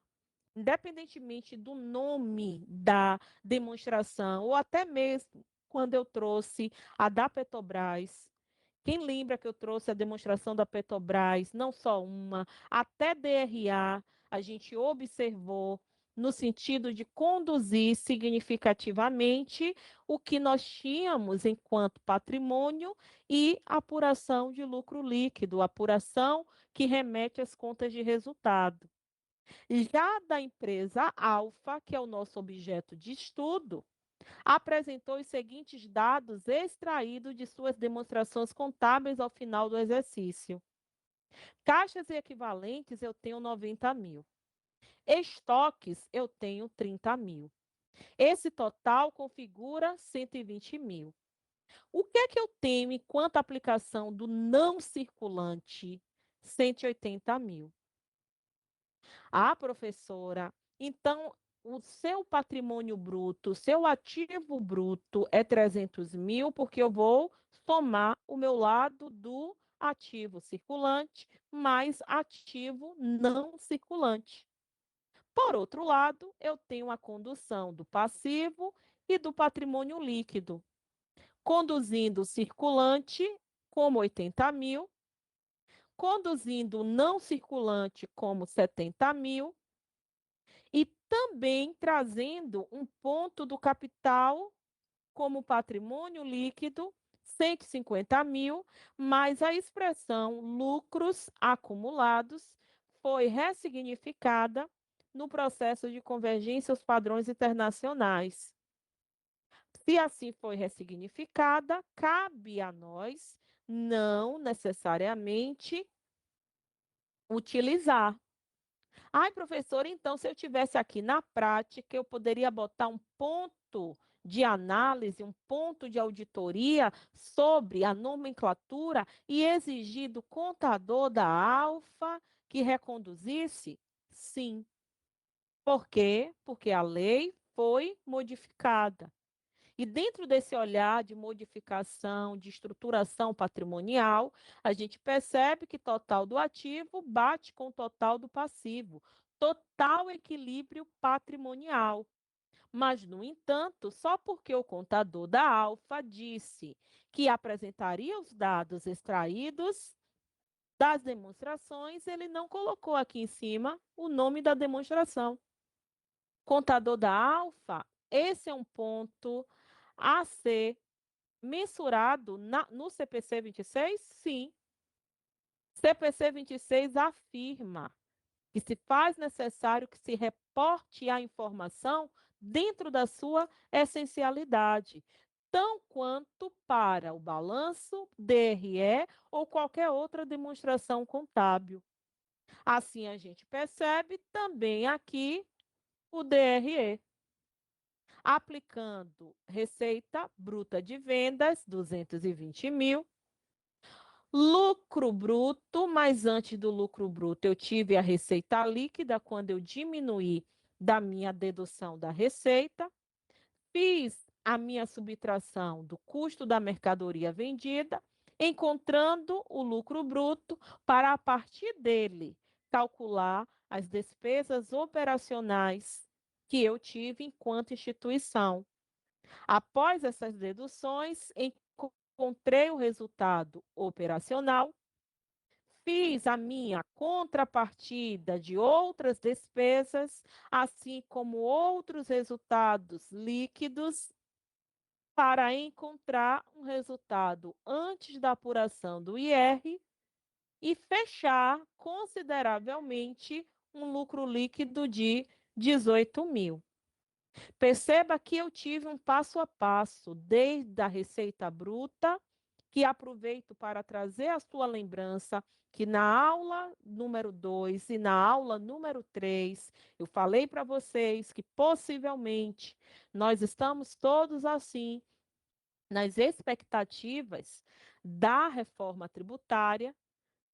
independentemente do nome da demonstração, ou até mesmo quando eu trouxe a da Petrobras. Quem lembra que eu trouxe a demonstração da Petrobras, não só uma, até DRA, a gente observou no sentido de conduzir significativamente o que nós tínhamos enquanto patrimônio e apuração de lucro líquido, apuração que remete às contas de resultado. Já da empresa Alfa, que é o nosso objeto de estudo, apresentou os seguintes dados extraídos de suas demonstrações contábeis ao final do exercício. Caixas e equivalentes, eu tenho 90 mil. Estoques, eu tenho 30 mil. Esse total configura 120 mil. O que é que eu tenho enquanto aplicação do não circulante? 180 mil. Ah, professora, então o seu patrimônio bruto, seu ativo bruto é 300 mil, porque eu vou somar o meu lado do ativo circulante mais ativo não circulante. Por outro lado, eu tenho a condução do passivo e do patrimônio líquido. Conduzindo o circulante como 80 mil, conduzindo o não circulante como 70 mil, e também trazendo um ponto do capital como patrimônio líquido, 150 mil, mas a expressão lucros acumulados foi ressignificada no processo de convergência aos padrões internacionais. Se assim foi ressignificada, cabe a nós não necessariamente utilizar. Ai, professor, então, se eu tivesse aqui na prática, eu poderia botar um ponto de análise, um ponto de auditoria sobre a nomenclatura e exigir do contador da Alfa que reconduzisse? Sim. Por quê? Porque a lei foi modificada. E dentro desse olhar de modificação, de estruturação patrimonial, a gente percebe que total do ativo bate com o total do passivo, total equilíbrio patrimonial. Mas, no entanto, só porque o contador da Alfa disse que apresentaria os dados extraídos das demonstrações, ele não colocou aqui em cima o nome da demonstração. Contador da Alfa, esse é um ponto a ser mensurado no CPC 26? Sim. CPC 26 afirma que se faz necessário que se reporte a informação dentro da sua essencialidade, tão quanto para o balanço, DRE ou qualquer outra demonstração contábil. Assim, a gente percebe também aqui o DRE. Aplicando receita bruta de vendas, 220 mil. Lucro bruto, mas antes do lucro bruto, eu tive a receita líquida quando eu diminuí da minha dedução da receita. Fiz a minha subtração do custo da mercadoria vendida, encontrando o lucro bruto para, a partir dele, calcular as despesas operacionais que eu tive enquanto instituição. Após essas deduções, encontrei o resultado operacional, fiz a minha contrapartida de outras despesas, assim como outros resultados líquidos, para encontrar um resultado antes da apuração do IR e fechar consideravelmente um lucro líquido de 18 mil. Perceba que eu tive um passo a passo, desde a receita bruta, que aproveito para trazer a sua lembrança, que na aula número 2 e na aula número 3, eu falei para vocês que possivelmente nós estamos todos assim, nas expectativas da reforma tributária,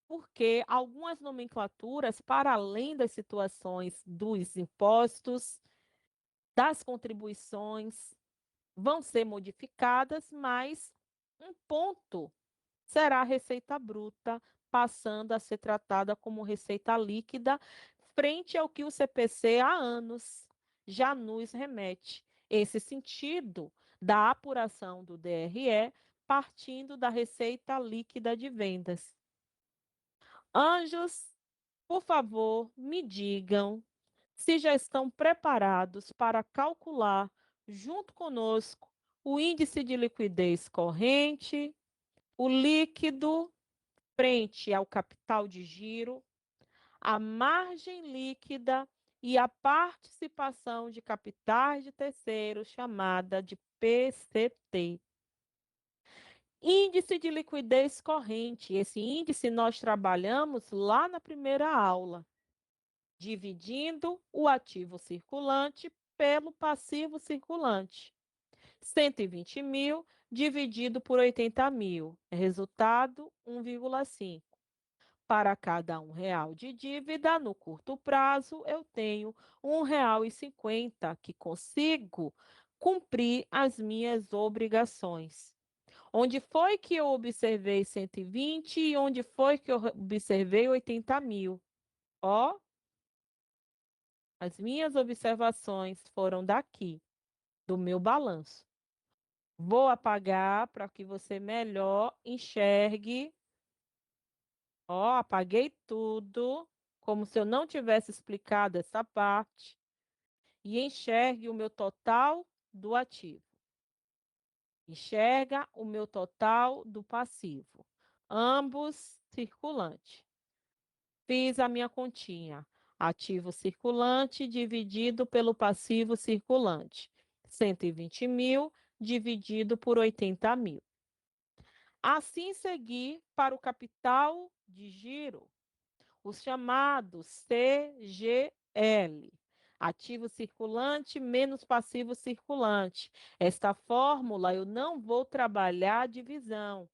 porque algumas nomenclaturas, para além das situações dos impostos, das contribuições vão ser modificadas, mas um ponto será a receita bruta, passando a ser tratada como receita líquida, frente ao que o CPC há anos já nos remete. Esse sentido da apuração do DRE partindo da receita líquida de vendas. Anjos, por favor, me digam se já estão preparados para calcular, junto conosco, o índice de liquidez corrente, o líquido frente ao capital de giro, a margem líquida e a participação de capitais de terceiros, chamada de PCT. Índice de liquidez corrente. Esse índice nós trabalhamos lá na primeira aula, dividindo o ativo circulante pelo passivo circulante. 120 mil dividido por 80 mil, resultado 1,5. Para cada R$ 1 de dívida no curto prazo, eu tenho R$ 1,50 que consigo cumprir as minhas obrigações. Onde foi que eu observei 120 e onde foi que eu observei 80 mil? Ó, as minhas observações foram daqui, do meu balanço. Vou apagar para que você melhor enxergue. Ó, apaguei tudo, como se eu não tivesse explicado essa parte, e enxergue o meu total do ativo. Enxerga o meu total do passivo, ambos circulante. Fiz a minha continha. Ativo circulante dividido pelo passivo circulante. 120 mil dividido por 80 mil. Assim segui para o capital de giro, os chamados CGL. Ativo circulante menos passivo circulante. Esta fórmula eu não vou trabalhar a divisão.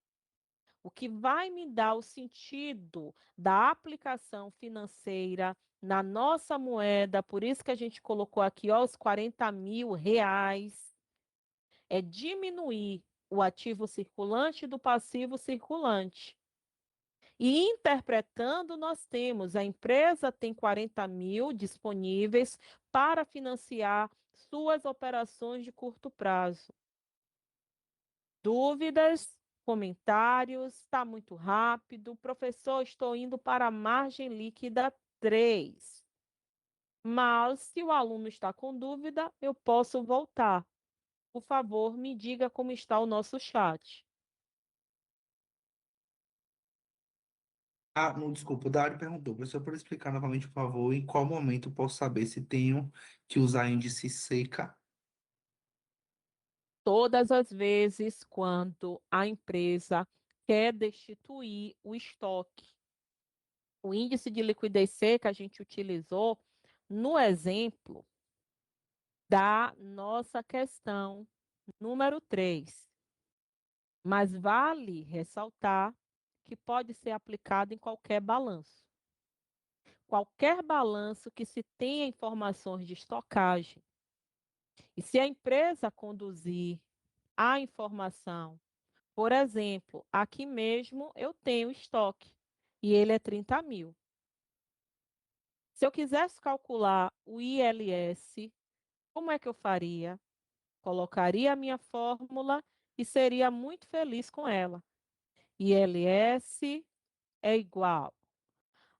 O que vai me dar o sentido da aplicação financeira na nossa moeda, por isso que a gente colocou aqui ó, os R$ 40.000, é diminuir o ativo circulante do passivo circulante. E interpretando, nós temos, a empresa tem 40 mil disponíveis para financiar suas operações de curto prazo. Dúvidas? Comentários? Está muito rápido. Professor, estou indo para a margem líquida 3. Mas, se o aluno está com dúvida, eu posso voltar. Por favor, me diga como está o nosso chat. Ah, não, desculpa, o Dário perguntou, professor, por explicar novamente, por favor, em qual momento eu posso saber se tenho que usar índice seca? Todas as vezes quando a empresa quer destituir o estoque. O índice de liquidez seca a gente utilizou no exemplo da nossa questão número 3. Mas vale ressaltar que pode ser aplicado em qualquer balanço. Qualquer balanço que se tenha informações de estocagem. E se a empresa conduzir a informação, por exemplo, aqui mesmo eu tenho estoque e ele é 30 mil. Se eu quisesse calcular o ILS, como é que eu faria? Colocaria a minha fórmula e seria muito feliz com ela. ILS é igual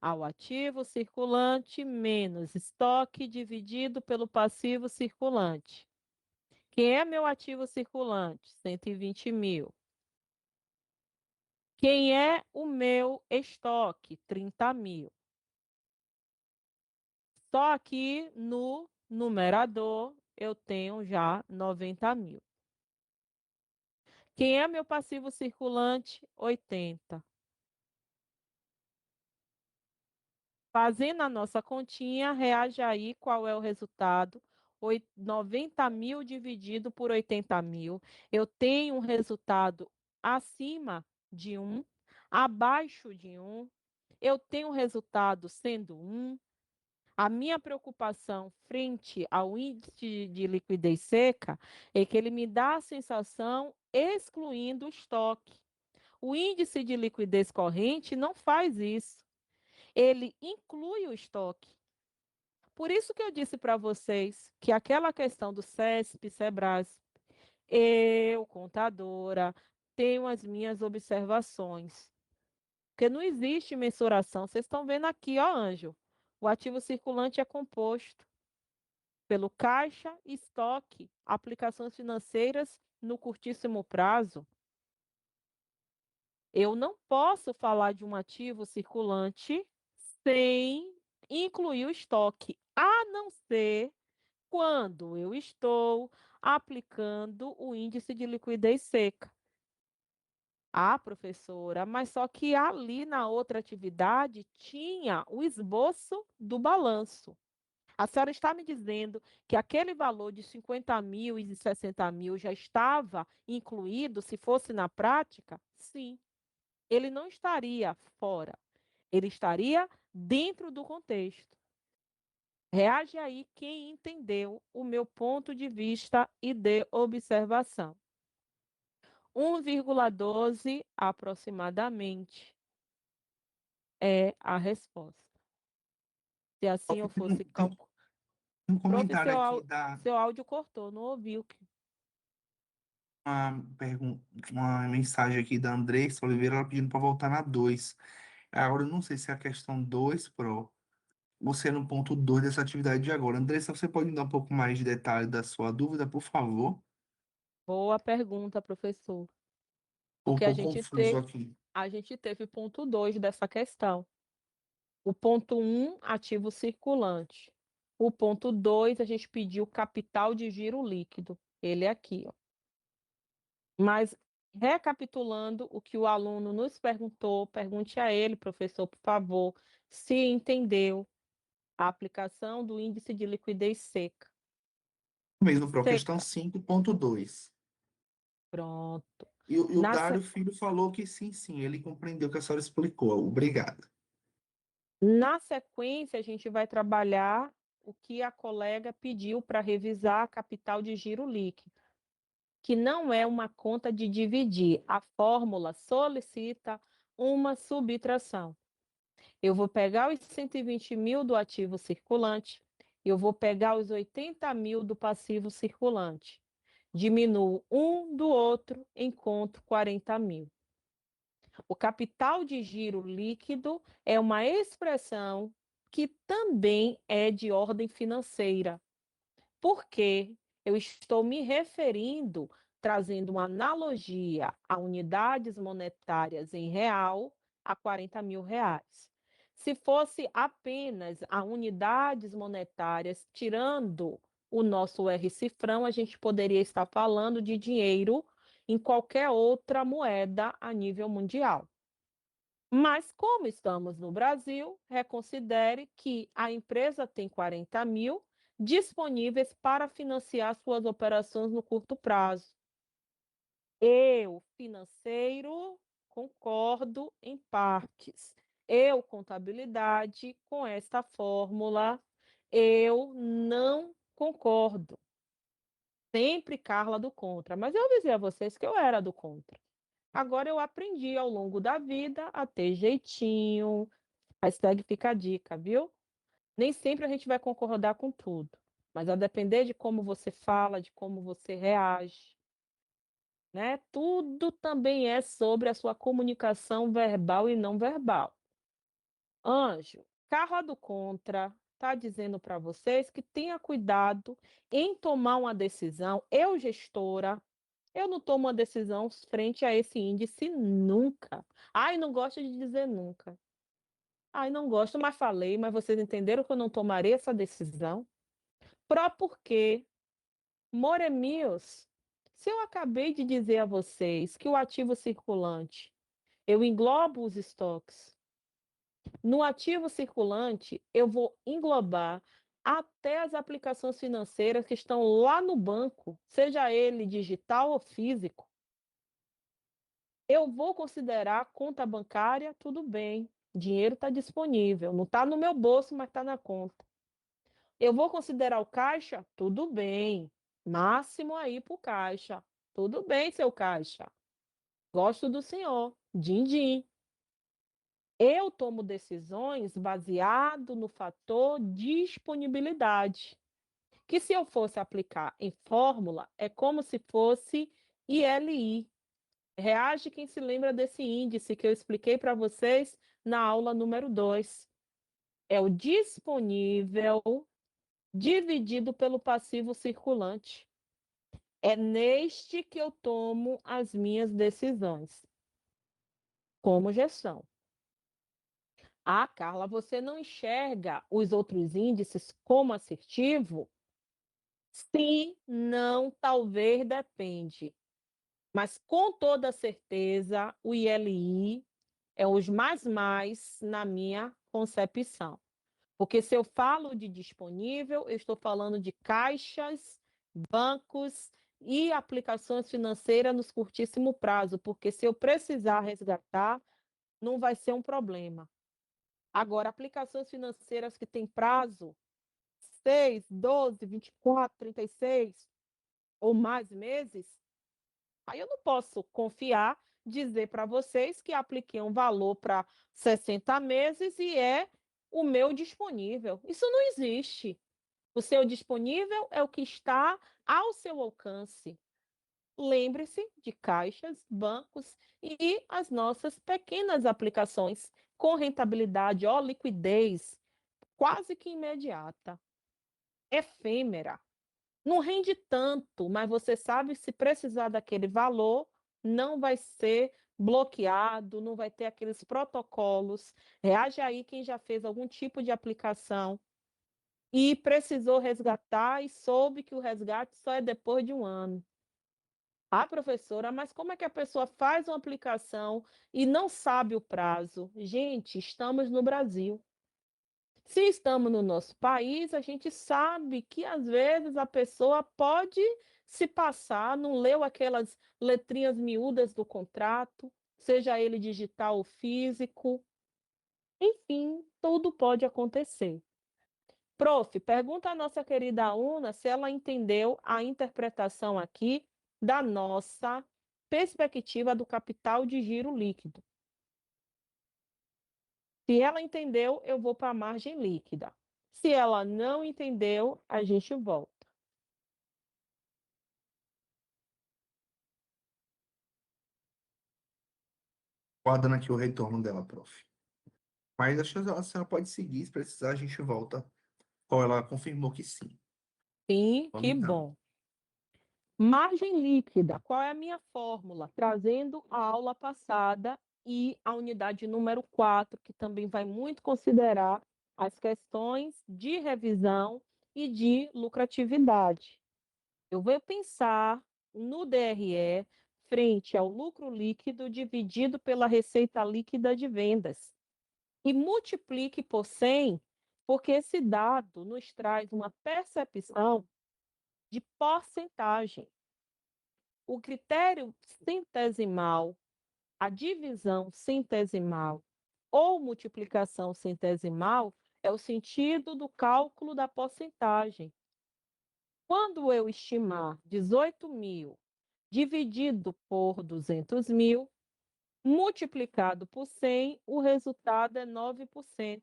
ao ativo circulante menos estoque dividido pelo passivo circulante. Quem é meu ativo circulante? 120 mil. Quem é o meu estoque? 30 mil. Só aqui no numerador eu tenho já 90 mil. Quem é meu passivo circulante? 80. Fazendo a nossa continha, reage aí qual é o resultado. 90 mil dividido por 80 mil. Eu tenho um resultado acima de 1, abaixo de 1. Eu tenho um resultado sendo 1. A minha preocupação frente ao índice de liquidez seca é que ele me dá a sensação excluindo o estoque. O índice de liquidez corrente não faz isso. Ele inclui o estoque. Por isso que eu disse para vocês que aquela questão do CESP, SEBRASP, eu, contadora, tenho as minhas observações. Porque não existe mensuração. Vocês estão vendo aqui, ó, Anjo. O ativo circulante é composto. pelo caixa, estoque, aplicações financeiras no curtíssimo prazo. Eu não posso falar de um ativo circulante sem incluir o estoque, a não ser quando eu estou aplicando o índice de liquidez seca. Ah, professora, mas só que ali na outra atividade tinha o esboço do balanço. A senhora está me dizendo que aquele valor de 50 mil e de 60 mil já estava incluído se fosse na prática? Sim, ele não estaria fora, ele estaria dentro do contexto. Reage aí quem entendeu o meu ponto de vista e de observação. 1,12 aproximadamente é a resposta. Se assim eu Tem fosse calcular. um Prof, comentário aqui seu áudio cortou, não ouviu? uma mensagem aqui da Andressa Oliveira, ela pedindo para voltar na 2. Agora, eu não sei se é a questão 2 Pro, ou se é no ponto 2 dessa atividade de agora. Andressa, você pode me dar um pouco mais de detalhe da sua dúvida, por favor? Boa pergunta, professor. Estou um Porque pouco confuso aqui. a gente teve ponto 2 dessa questão. O ponto 1, ativo circulante. O ponto 2, a gente pediu capital de giro líquido. Ele é aqui, ó. Mas, recapitulando o que o aluno nos perguntou, pergunte a ele, professor, por favor, se entendeu a aplicação do índice de liquidez seca. Mesmo, Pro, questão Seca. 5.2. Pronto. E o Na, se- Dário Filho falou que sim, sim, ele compreendeu o que a senhora explicou. Obrigado. Na sequência, a gente vai trabalhar o que a colega pediu para revisar a capital de giro líquido, que não é uma conta de dividir. A fórmula solicita uma subtração. Eu vou pegar os 120 mil do ativo circulante, eu vou pegar os 80 mil do passivo circulante. Diminuo um do outro, encontro 40 mil. O capital de giro líquido é uma expressão que também é de ordem financeira, porque eu estou me referindo, trazendo uma analogia a unidades monetárias em real a 40 mil reais. Se fosse apenas a unidades monetárias, tirando o nosso R cifrão, a gente poderia estar falando de dinheiro em qualquer outra moeda a nível mundial. Mas, como estamos no Brasil, reconsidere que a empresa tem 40 mil disponíveis para financiar suas operações no curto prazo. Eu, financeiro, concordo em partes. Eu, contabilidade, com esta fórmula, eu não concordo. Sempre Carla do contra. Mas eu avisei a vocês que eu era do contra. Agora eu aprendi ao longo da vida a ter jeitinho. Hashtag fica a dica, viu? Nem sempre a gente vai concordar com tudo, mas a depender de como você fala, de como você reage, né? Tudo também é sobre a sua comunicação verbal e não verbal. Anjo, carro do contra está dizendo para vocês que tenha cuidado em tomar uma decisão. Eu, gestora, eu não tomo uma decisão frente a esse índice nunca. Ai, não gosto de dizer nunca. Ai, não gosto, mas falei, mas vocês entenderam que eu não tomarei essa decisão? Porque, Moremios, se eu acabei de dizer a vocês que o ativo circulante, eu englobo os estoques. No ativo circulante, eu vou englobar até as aplicações financeiras que estão lá no banco, seja ele digital ou físico. Eu vou considerar conta bancária, tudo bem. Dinheiro está disponível, não está no meu bolso, mas está na conta. Eu vou considerar o caixa? Tudo bem. Máximo aí para o caixa. Tudo bem, seu caixa. Gosto do senhor. Din-din. Eu tomo decisões baseado no fator disponibilidade, que se eu fosse aplicar em fórmula, é como se fosse ILI. Reage quem se lembra desse índice que eu expliquei para vocês na aula número 2. É o disponível dividido pelo passivo circulante. É neste que eu tomo as minhas decisões, como gestão. Ah, Carla, você não enxerga os outros índices como assertivo? Sim, não, talvez, depende. Mas com toda certeza, o ILI é os mais na minha concepção. Porque se eu falo de disponível, eu estou falando de caixas, bancos e aplicações financeiras nos curtíssimo prazo, porque se eu precisar resgatar, não vai ser um problema. Agora, aplicações financeiras que têm prazo 6, 12, 24, 36 ou mais meses, aí eu não posso confiar, dizer para vocês que apliquei um valor para 60 meses e é o meu disponível. Isso não existe. O seu disponível é o que está ao seu alcance. Lembre-se de caixas, bancos e as nossas pequenas aplicações com rentabilidade ou liquidez quase que imediata, efêmera. Não rende tanto, mas você sabe se precisar daquele valor, não vai ser bloqueado, não vai ter aqueles protocolos. Reage aí quem já fez algum tipo de aplicação e precisou resgatar e soube que o resgate só é depois de um ano. Ah, professora, mas como é que a pessoa faz uma aplicação e não sabe o prazo? Gente, estamos no Brasil. Se estamos no nosso país, a gente sabe que às vezes a pessoa pode se passar, não leu aquelas letrinhas miúdas do contrato, seja ele digital ou físico. Enfim, tudo pode acontecer. Prof, pergunta à nossa querida Una se ela entendeu a interpretação aqui da nossa perspectiva do capital de giro líquido. Se ela entendeu, eu vou para a margem líquida. Se ela não entendeu, a gente volta. Guardando aqui o retorno dela, prof. Mas acho que a senhora pode seguir, se precisar, a gente volta. Ou ela confirmou que sim. Sim, Vamos que então. bom. Margem líquida, qual é a minha fórmula? Trazendo a aula passada e a unidade número 4, que também vai muito considerar as questões de revisão e de lucratividade. Eu vou pensar no DRE frente ao lucro líquido dividido pela receita líquida de vendas e multiplique por 100, porque esse dado nos traz uma percepção de porcentagem. O critério centesimal, a divisão centesimal ou multiplicação centesimal é o sentido do cálculo da porcentagem. Quando eu estimar 18.000 dividido por 200.000, multiplicado por 100, o resultado é 9%.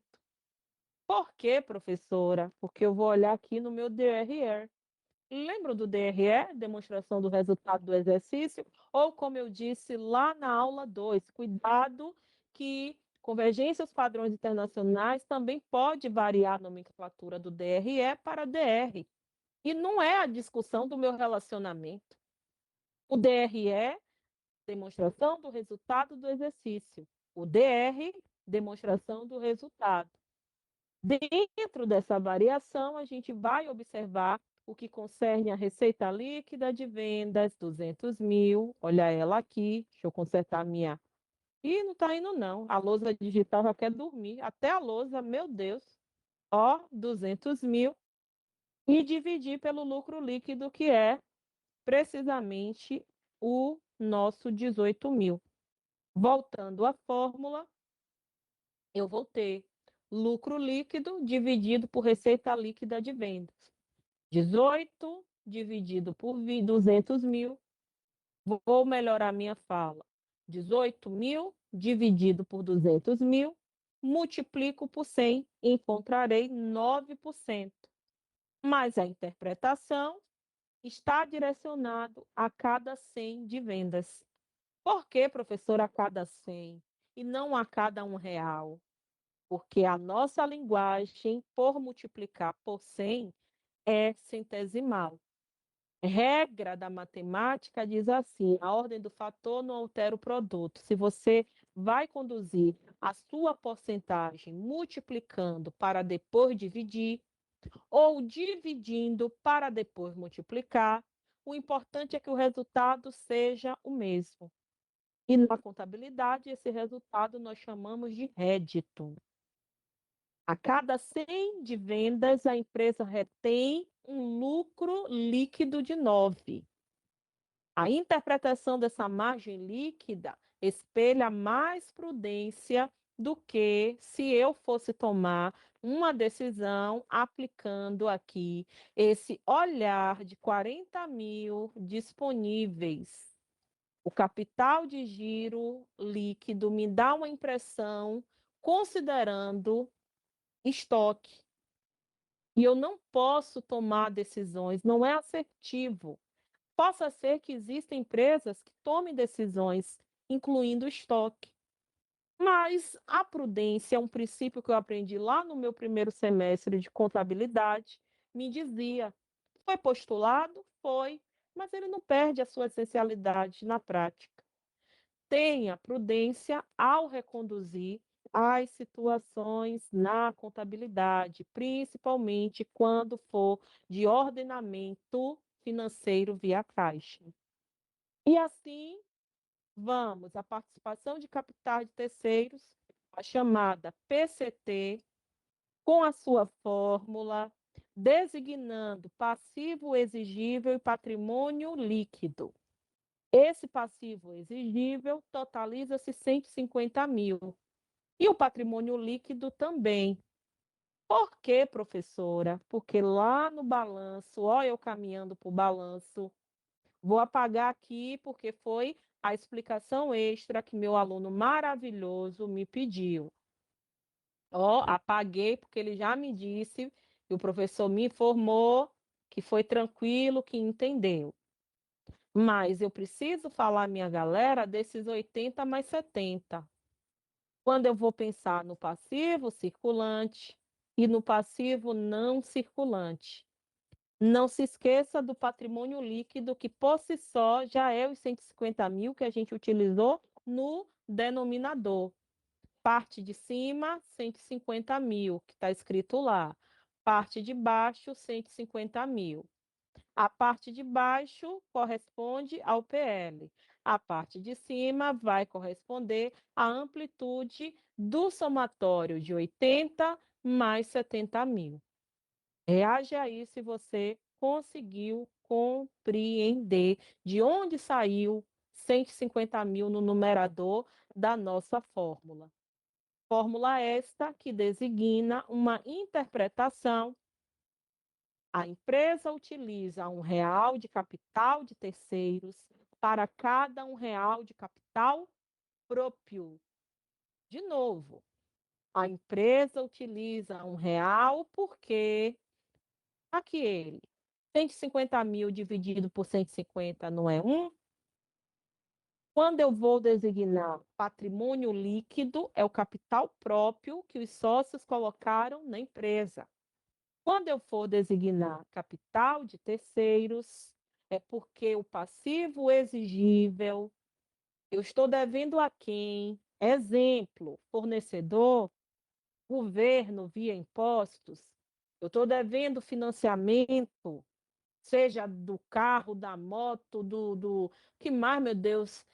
Por quê, professora? Porque eu vou olhar aqui no meu DRE. Lembra do DRE, demonstração do resultado do exercício? Ou, como eu disse lá na aula 2, cuidado que convergência aos padrões internacionais também pode variar a nomenclatura do DRE para DR. E não é a discussão do meu relacionamento. O DRE, demonstração do resultado do exercício. O DR, demonstração do resultado. Dentro dessa variação, a gente vai observar o que concerne a receita líquida de vendas, 200.000. Olha ela aqui, deixa eu consertar a minha. Ih, não está indo não, a lousa digital já quer dormir. Até a lousa, meu Deus. Ó, 200.000. E dividir pelo lucro líquido, que é precisamente o nosso 18.000. Voltando à fórmula, eu vou ter lucro líquido dividido por receita líquida de vendas. 18 dividido por 200.000. Vou melhorar minha fala. 18.000 dividido por 200.000, multiplico por 100 e encontrarei 9%. Mas a interpretação está direcionado a cada 100 de vendas. Por que, professor, a cada 100 e não a cada R$ 1? Porque a nossa linguagem, por multiplicar por 100, é centesimal. Regra da matemática diz assim: a ordem do fator não altera o produto. Se você vai conduzir a sua porcentagem multiplicando para depois dividir, ou dividindo para depois multiplicar, o importante é que o resultado seja o mesmo. E na contabilidade, esse resultado nós chamamos de rédito. A cada 100 de vendas, a empresa retém um lucro líquido de 9. A interpretação dessa margem líquida espelha mais prudência do que se eu fosse tomar uma decisão aplicando aqui esse olhar de 40 mil disponíveis. O capital de giro líquido me dá uma impressão considerando estoque. E eu não posso tomar decisões, não é assertivo. Possa ser que existam empresas que tomem decisões, incluindo estoque. Mas a prudência é um princípio que eu aprendi lá no meu primeiro semestre de contabilidade, me dizia, foi postulado? Foi, mas ele não perde a sua essencialidade na prática. Tenha prudência ao reconduzir as situações na contabilidade, principalmente quando for de ordenamento financeiro via caixa. E assim, vamos à participação de capital de terceiros, a chamada PCT, com a sua fórmula, designando passivo exigível e patrimônio líquido. Esse passivo exigível totaliza-se 150 mil. E o patrimônio líquido também. Por quê, professora? Porque lá no balanço, ó, eu caminhando para o balanço, vou apagar aqui porque foi a explicação extra que meu aluno maravilhoso me pediu. Ó, apaguei porque ele já me disse e o professor me informou que foi tranquilo, que entendeu. Mas eu preciso falar, minha galera, desses 80 mais 70. Quando eu vou pensar no passivo circulante e no passivo não circulante. Não se esqueça do patrimônio líquido, que por si só já é os 150 mil que a gente utilizou no denominador. Parte de cima, 150 mil, que está escrito lá. Parte de baixo, 150 mil. A parte de baixo corresponde ao PL. A parte de cima vai corresponder à amplitude do somatório de 80 mais 70 mil. Reage aí se você conseguiu compreender de onde saiu 150 mil no numerador da nossa fórmula. Fórmula esta que designa uma interpretação. A empresa utiliza R$ 1 de capital de terceiros para cada R$ 1 de capital próprio. De novo, a empresa utiliza R$ 1 porque aqui ele, 150 mil dividido por 150 não é 1? Quando eu vou designar patrimônio líquido, é o capital próprio que os sócios colocaram na empresa. Quando eu for designar capital de terceiros, é porque o passivo exigível, eu estou devendo a quem? Exemplo, fornecedor, governo via impostos, eu estou devendo financiamento, seja do carro, da moto, que mais, meu Deus,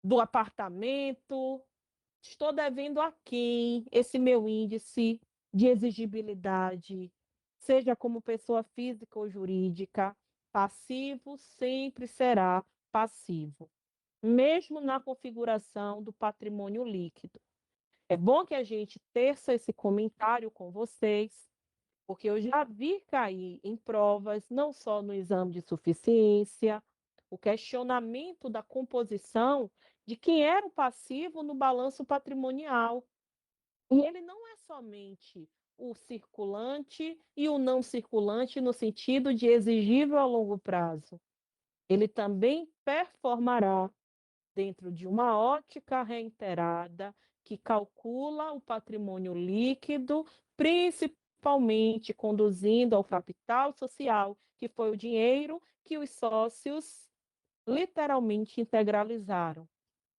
do apartamento. Estou devendo a quem esse meu índice de exigibilidade, seja como pessoa física ou jurídica, passivo sempre será passivo, mesmo na configuração do patrimônio líquido. É bom que a gente teça esse comentário com vocês, porque eu já vi cair em provas, não só no exame de suficiência, o questionamento da composição de quem era o passivo no balanço patrimonial. E ele não é somente o circulante e o não circulante no sentido de exigível a longo prazo. Ele também performará dentro de uma ótica reiterada que calcula o patrimônio líquido, principalmente principalmente conduzindo ao capital social, que foi o dinheiro que os sócios literalmente integralizaram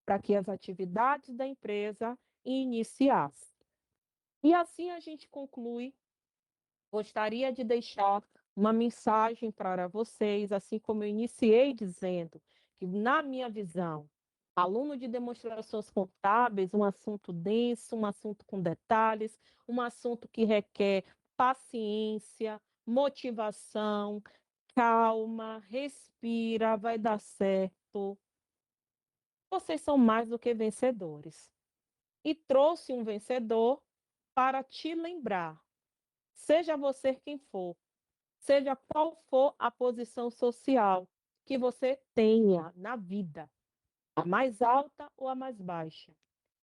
para que as atividades da empresa iniciassem. E assim a gente conclui. Gostaria de deixar uma mensagem para vocês, assim como eu iniciei dizendo que, na minha visão, aluno de demonstrações contábeis, um assunto denso, um assunto com detalhes, um assunto que requer paciência, motivação, calma, respira, vai dar certo. Vocês são mais do que vencedores. E trouxe um vencedor para te lembrar, seja você quem for, seja qual for a posição social que você tenha na vida, a mais alta ou a mais baixa.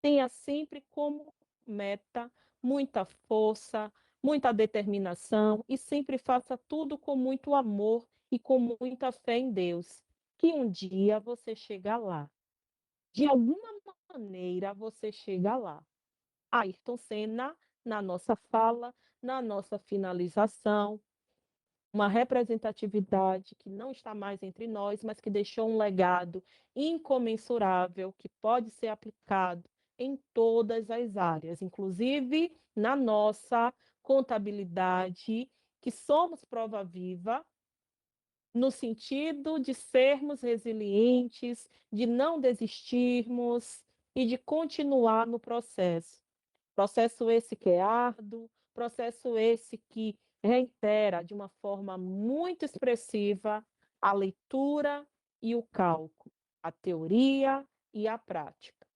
Tenha sempre como meta muita força, muita determinação e sempre faça tudo com muito amor e com muita fé em Deus, que um dia você chega lá. De alguma maneira você chega lá. Ayrton Senna, na nossa fala, na nossa finalização, uma representatividade que não está mais entre nós, mas que deixou um legado incomensurável que pode ser aplicado em todas as áreas, inclusive na nossa contabilidade, que somos prova viva, no sentido de sermos resilientes, de não desistirmos e de continuar no processo. Processo esse que é árduo, processo esse que reitera de uma forma muito expressiva a leitura e o cálculo, a teoria e a prática.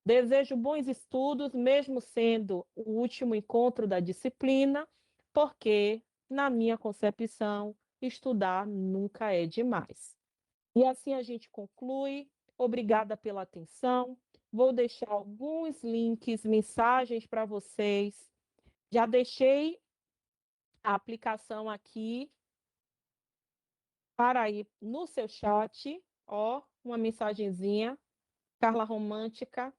Desejo bons estudos, mesmo sendo o último encontro da disciplina, porque, na minha concepção, estudar nunca é demais. E assim a gente conclui. Obrigada pela atenção. Vou deixar alguns links, mensagens para vocês. Já deixei a aplicação aqui para ir no seu chat. Ó, uma mensagenzinha. Carla romântica,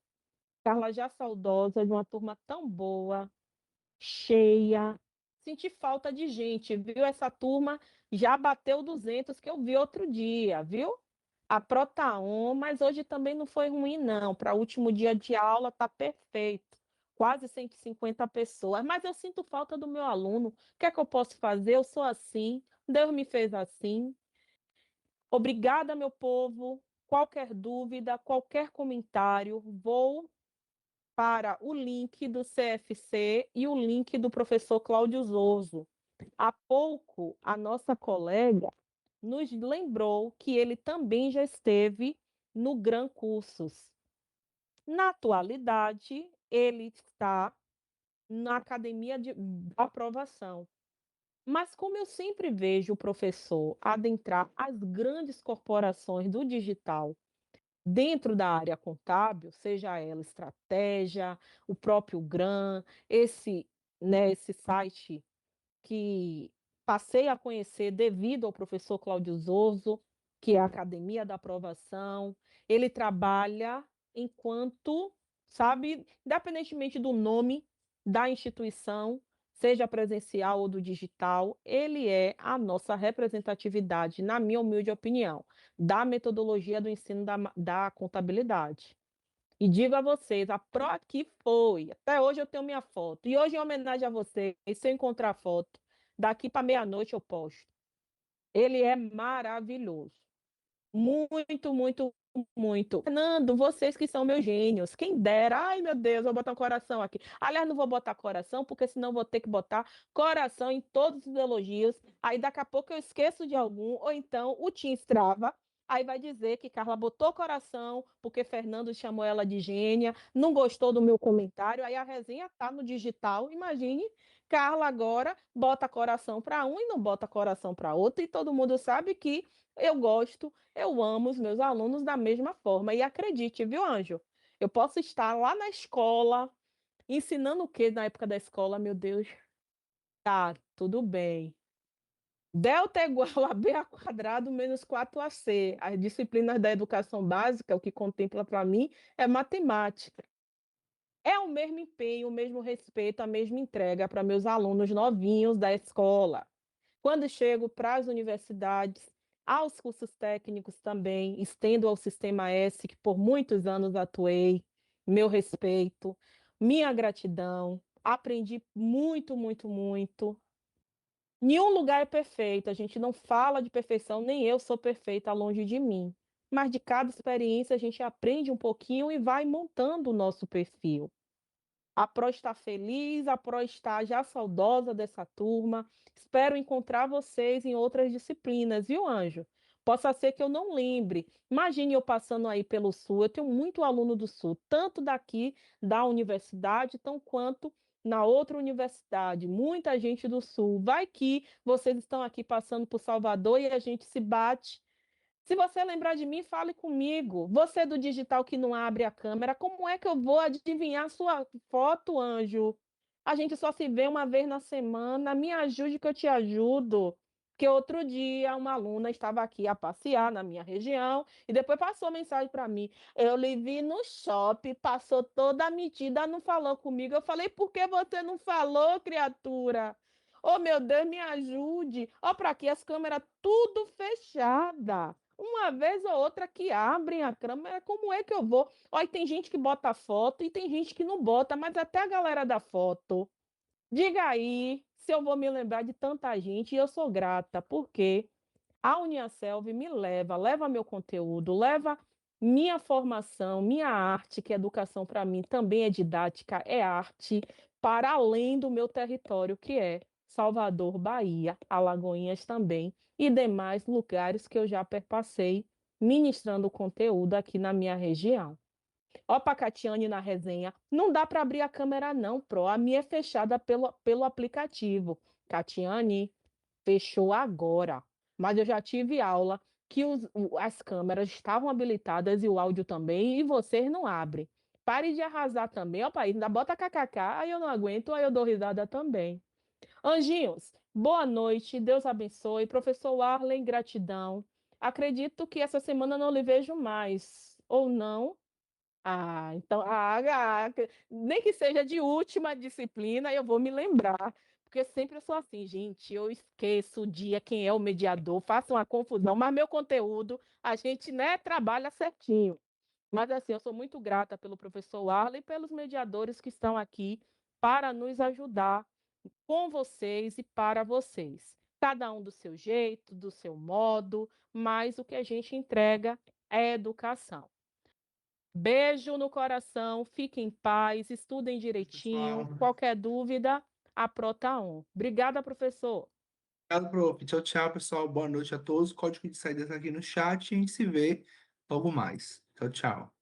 Carla já saudosa, de uma turma tão boa, cheia. Senti falta de gente, viu? Essa turma já bateu 200 que eu vi outro dia, viu? A Protaon, mas hoje também não foi ruim, não. Para o último dia de aula tá perfeito. Quase 150 pessoas. Mas eu sinto falta do meu aluno. O que é que eu posso fazer? Eu sou assim. Deus me fez assim. Obrigada, meu povo. Qualquer dúvida, qualquer comentário, vou para o link do CFC e o link do professor Cláudio Zoso. Há pouco, a nossa colega nos lembrou que ele também já esteve no Gran Cursos. Na atualidade, ele está na academia de aprovação. Mas como eu sempre vejo o professor adentrar as grandes corporações do digital dentro da área contábil, seja ela estratégia, o próprio GRAN, esse site que passei a conhecer devido ao professor Cláudio Zoso, que é a Academia da Aprovação. Ele trabalha enquanto, sabe, independentemente do nome da instituição, seja presencial ou do digital, ele é a nossa representatividade, na minha humilde opinião, da metodologia do ensino da contabilidade. E digo a vocês, a prova que foi. Até hoje eu tenho minha foto. E hoje, em homenagem a vocês, se eu encontrar a foto, daqui para meia-noite eu posto. Ele é maravilhoso. Muito, muito, muito. Fernando, vocês que são meus gênios. Quem dera. Ai, meu Deus, vou botar um coração aqui. Aliás, não vou botar coração, porque senão vou ter que botar coração em todos os elogios. Aí daqui a pouco eu esqueço de algum, ou então o Tim trava. Aí vai dizer que Carla botou coração porque Fernando chamou ela de gênia, não gostou do meu comentário. Aí a resenha tá no digital. Imagine, Carla agora bota coração para um e não bota coração para outro, e todo mundo sabe que eu gosto, eu amo os meus alunos da mesma forma. E acredite, viu, Anjo? Eu posso estar lá na escola, ensinando o quê na época da escola, meu Deus? Tá, tudo bem. Delta é igual a B ao quadrado menos 4AC. As disciplinas da educação básica, o que contempla para mim é matemática. É o mesmo empenho, o mesmo respeito, a mesma entrega para meus alunos novinhos da escola. Quando chego para as universidades, aos cursos técnicos também, estendo ao Sistema S, que por muitos anos atuei, meu respeito, minha gratidão, aprendi muito, muito, muito. Nenhum lugar é perfeito, a gente não fala de perfeição, nem eu sou perfeita longe de mim. Mas de cada experiência a gente aprende um pouquinho e vai montando o nosso perfil. A Pro está feliz, a Pro está já saudosa dessa turma. Espero encontrar vocês em outras disciplinas, viu, Anjo? Possa ser que eu não lembre. Imagine eu passando aí pelo Sul. Eu tenho muito aluno do Sul, tanto daqui da universidade, tão quanto na outra universidade. Muita gente do Sul. Vai que vocês estão aqui passando por Salvador e a gente se bate. Se você lembrar de mim, fale comigo. Você do digital que não abre a câmera, como é que eu vou adivinhar sua foto, Anjo? A gente só se vê uma vez na semana. Me ajude que eu te ajudo. Que outro dia uma aluna estava aqui a passear na minha região e depois passou mensagem para mim. Eu lhe vi no shopping, passou toda a medida, não falou comigo. Eu falei, por que você não falou, criatura? Oh, meu Deus, me ajude. Ó, para aqui as câmeras tudo fechada. Uma vez ou outra que abrem a câmera, como é que eu vou? Olha, tem gente que bota foto e tem gente que não bota, mas até a galera da foto. Diga aí se eu vou me lembrar de tanta gente e eu sou grata, porque a Uniaselv me leva meu conteúdo, leva minha formação, minha arte, que educação para mim também é didática, é arte, para além do meu território, que é Salvador, Bahia, Alagoinhas também, e demais lugares que eu já perpassei ministrando conteúdo aqui na minha região. Ó, pra Catiane na resenha. Não dá para abrir a câmera, não, Pro. A minha é fechada pelo aplicativo. Catiane, fechou agora. Mas eu já tive aula que as câmeras estavam habilitadas e o áudio também, e vocês não abrem. Pare de arrasar também, ó, país. Ainda bota kkk, aí eu não aguento, aí eu dou risada também. Anjinhos, boa noite, Deus abençoe. Professor Arlen, gratidão. Acredito que essa semana não lhe vejo mais, ou não? Ah, então, nem que seja de última disciplina, eu vou me lembrar, porque sempre eu sou assim, gente, eu esqueço o dia, quem é o mediador, faço uma confusão, mas meu conteúdo, a gente, né, trabalha certinho. Mas assim, eu sou muito grata pelo professor Arley e pelos mediadores que estão aqui para nos ajudar com vocês e para vocês. Cada um do seu jeito, do seu modo, mas o que a gente entrega é educação. Beijo no coração, fiquem em paz, estudem direitinho. Pessoal. Qualquer dúvida, a Pro tá on. Obrigada, professor. Obrigado, prof. Tchau, tchau, pessoal. Boa noite a todos. Código de saída tá aqui no chat e a gente se vê logo mais. Tchau, tchau.